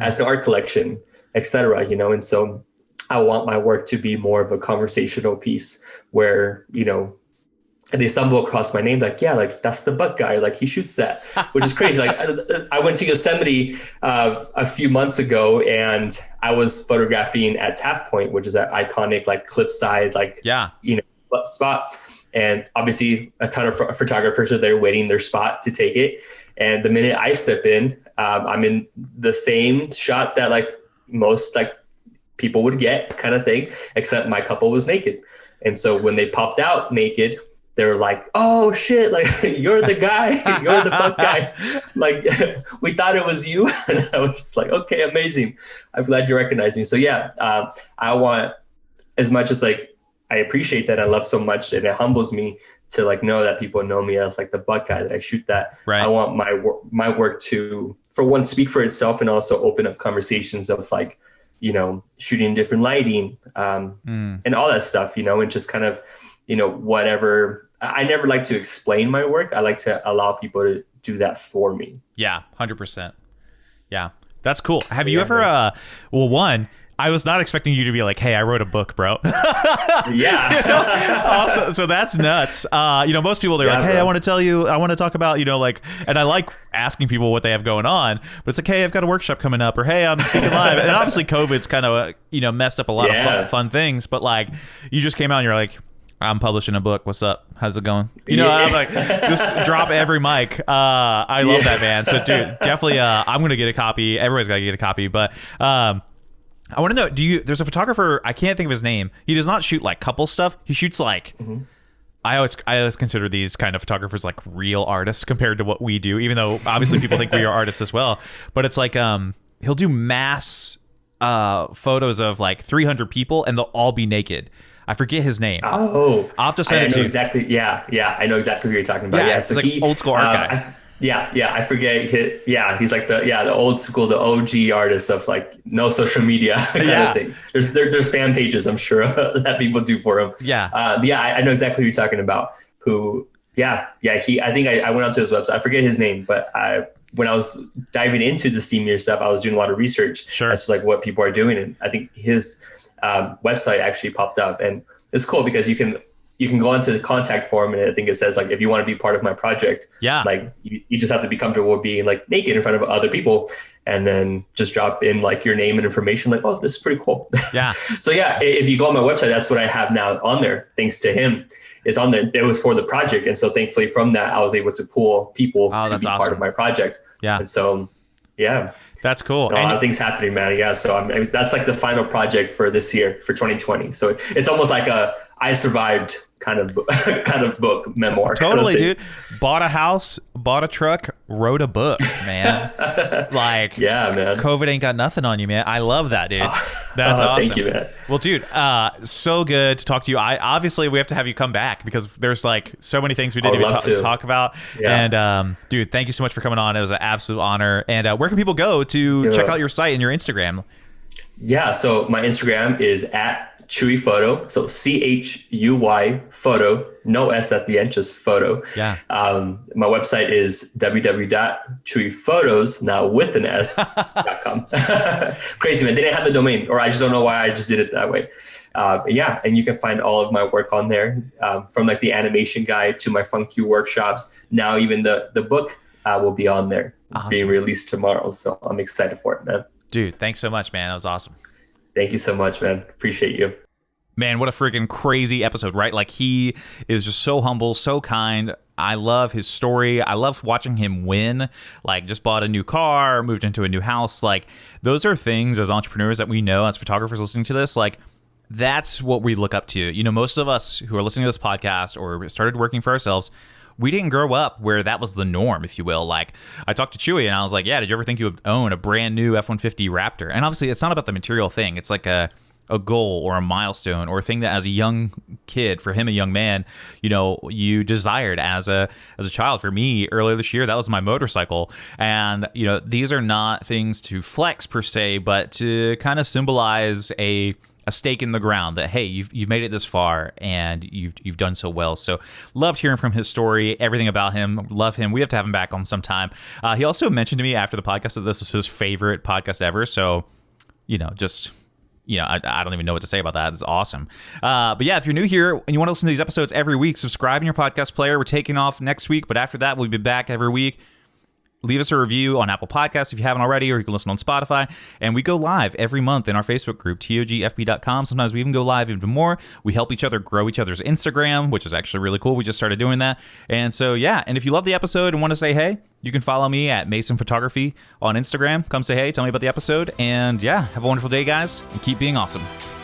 as an art collection, etc. And so I want my work to be more of a conversational piece where, and they stumble across my name, like, yeah, like that's the buck guy, like he shoots that, which is crazy. Like I went to Yosemite a few months ago, and I was photographing at Taft Point, which is that iconic like cliffside, like spot. And obviously a ton of photographers are there waiting their spot to take it. And the minute I step in, I'm in the same shot that like most like people would get, kind of thing, except my couple was naked. And so when they popped out naked, they were like, "Oh shit! Like you're the guy, you're the buck guy. Like we thought it was you." And I was just like, "Okay, amazing. I'm glad you recognize me." So yeah, I want, as much as like I appreciate that, I love so much, and it humbles me to like know that people know me as like the buck guy, that I shoot that. Right. I want my work to, for one, speak for itself, and also open up conversations of like, shooting different lighting, and all that stuff, and just kind of, whatever. I never like to explain my work. I like to allow people to do that for me. Yeah, 100%. Yeah, that's cool. Have you ever, one, I was not expecting you to be like, "Hey, I wrote a book, bro." Yeah. Also, so that's nuts. Most people, they're like, "Hey, bro, I want to tell you, I want to talk about, like," and I like asking people what they have going on, but it's like, "Hey, I've got a workshop coming up," or "Hey, I'm speaking live." And obviously COVID's kind of, messed up a lot of fun things, but like you just came out and you're like, "I'm publishing a book. What's up? How's it going?" I'm like, just drop every mic. I love that, man. So dude, definitely, I'm going to get a copy. Everybody's got to get a copy, but, I want to know, there's a photographer, I can't think of his name. He does not shoot like couple stuff. He shoots like, I always consider these kind of photographers like real artists compared to what we do, even though obviously people think we are artists as well. But it's like, he'll do mass photos of like 300 people and they'll all be naked. I forget his name. Oh, I'll have to send it to you. Exactly. Yeah. I know exactly who you're talking about. Yeah. So like old school art guy. I forget. He's like the old school, the OG artist of like no social media kind of thing. There's fan pages, I'm sure, that people do for him. Yeah. I know exactly who you're talking about. I think I went onto his website. I forget his name, but when I was diving into the Steamy stuff, I was doing a lot of research as to like what people are doing, and I think his website actually popped up, and it's cool because you can go into the contact form, and I think it says like, if you want to be part of my project, like you just have to be comfortable with being like naked in front of other people, and then just drop in like your name and information, like, "Oh, this is pretty cool." Yeah. So yeah, if you go on my website, that's what I have now on there. Thanks to him, is on there. It was for the project, and so thankfully from that, I was able to pull people to be part of my project. Yeah. And so, yeah. That's cool. A lot of things happening, man. Yeah. So that's like the final project for this year, for 2020. So it's almost like I survived kind of book, memoir. Totally, dude. Bought a house, bought a truck, wrote a book, man. Like, yeah, man. COVID ain't got nothing on you, man. I love that, dude. That's awesome. Thank you, man. Well, dude, so good to talk to you. Obviously we have to have you come back because there's like so many things we didn't even talk about. Yeah. And dude, thank you so much for coming on. It was an absolute honor. And where can people go to check out your site and your Instagram? Yeah. So my Instagram is at Chuy Photo, so CHUY Photo, no S at the end, just photo. Yeah. My website is www.chuyphotos, now with an S.com. Crazy, man. They didn't have the domain, or I just don't know why I just did it that way. And you can find all of my work on there, from like the animation guide to my Funk You workshops. Now even the book will be on there, being released tomorrow. So I'm excited for it, man. Dude, thanks so much, man. That was awesome. Thank you so much, man. Appreciate you. Man, what a freaking crazy episode, right? Like, he is just so humble, so kind. I love his story. I love watching him win. Like, just bought a new car, moved into a new house. Like, those are things as entrepreneurs that we know, as photographers listening to this, like, that's what we look up to. Most of us who are listening to this podcast or started working for ourselves, we didn't grow up where that was the norm, if you will. Like, I talked to Chuy and I was like, yeah, did you ever think you would own a brand new F-150 Raptor? And obviously it's not about the material thing. It's like a goal or a milestone or a thing that as a young kid, for him, a young man, you desired as a child. For me, earlier this year, that was my motorcycle. And, these are not things to flex per se, but to kind of symbolize a stake in the ground that, hey, you've made it this far and you've done so well. So loved hearing from his story, everything about him. Love him. We have to have him back on sometime. He also mentioned to me after the podcast that this was his favorite podcast ever. So, just I don't even know what to say about that. It's awesome. But yeah, if you're new here and you want to listen to these episodes every week, subscribe in your podcast player. We're taking off next week, but after that, we'll be back every week. Leave us a review on Apple Podcasts if you haven't already, or you can listen on Spotify. And we go live every month in our Facebook group, togfb.com. Sometimes we even go live even more. We help each other grow each other's Instagram, which is actually really cool. We just started doing that. And so, yeah. And if you love the episode and want to say hey, you can follow me at Mason Photography on Instagram. Come say hey, tell me about the episode. And yeah, have a wonderful day, guys, and keep being awesome.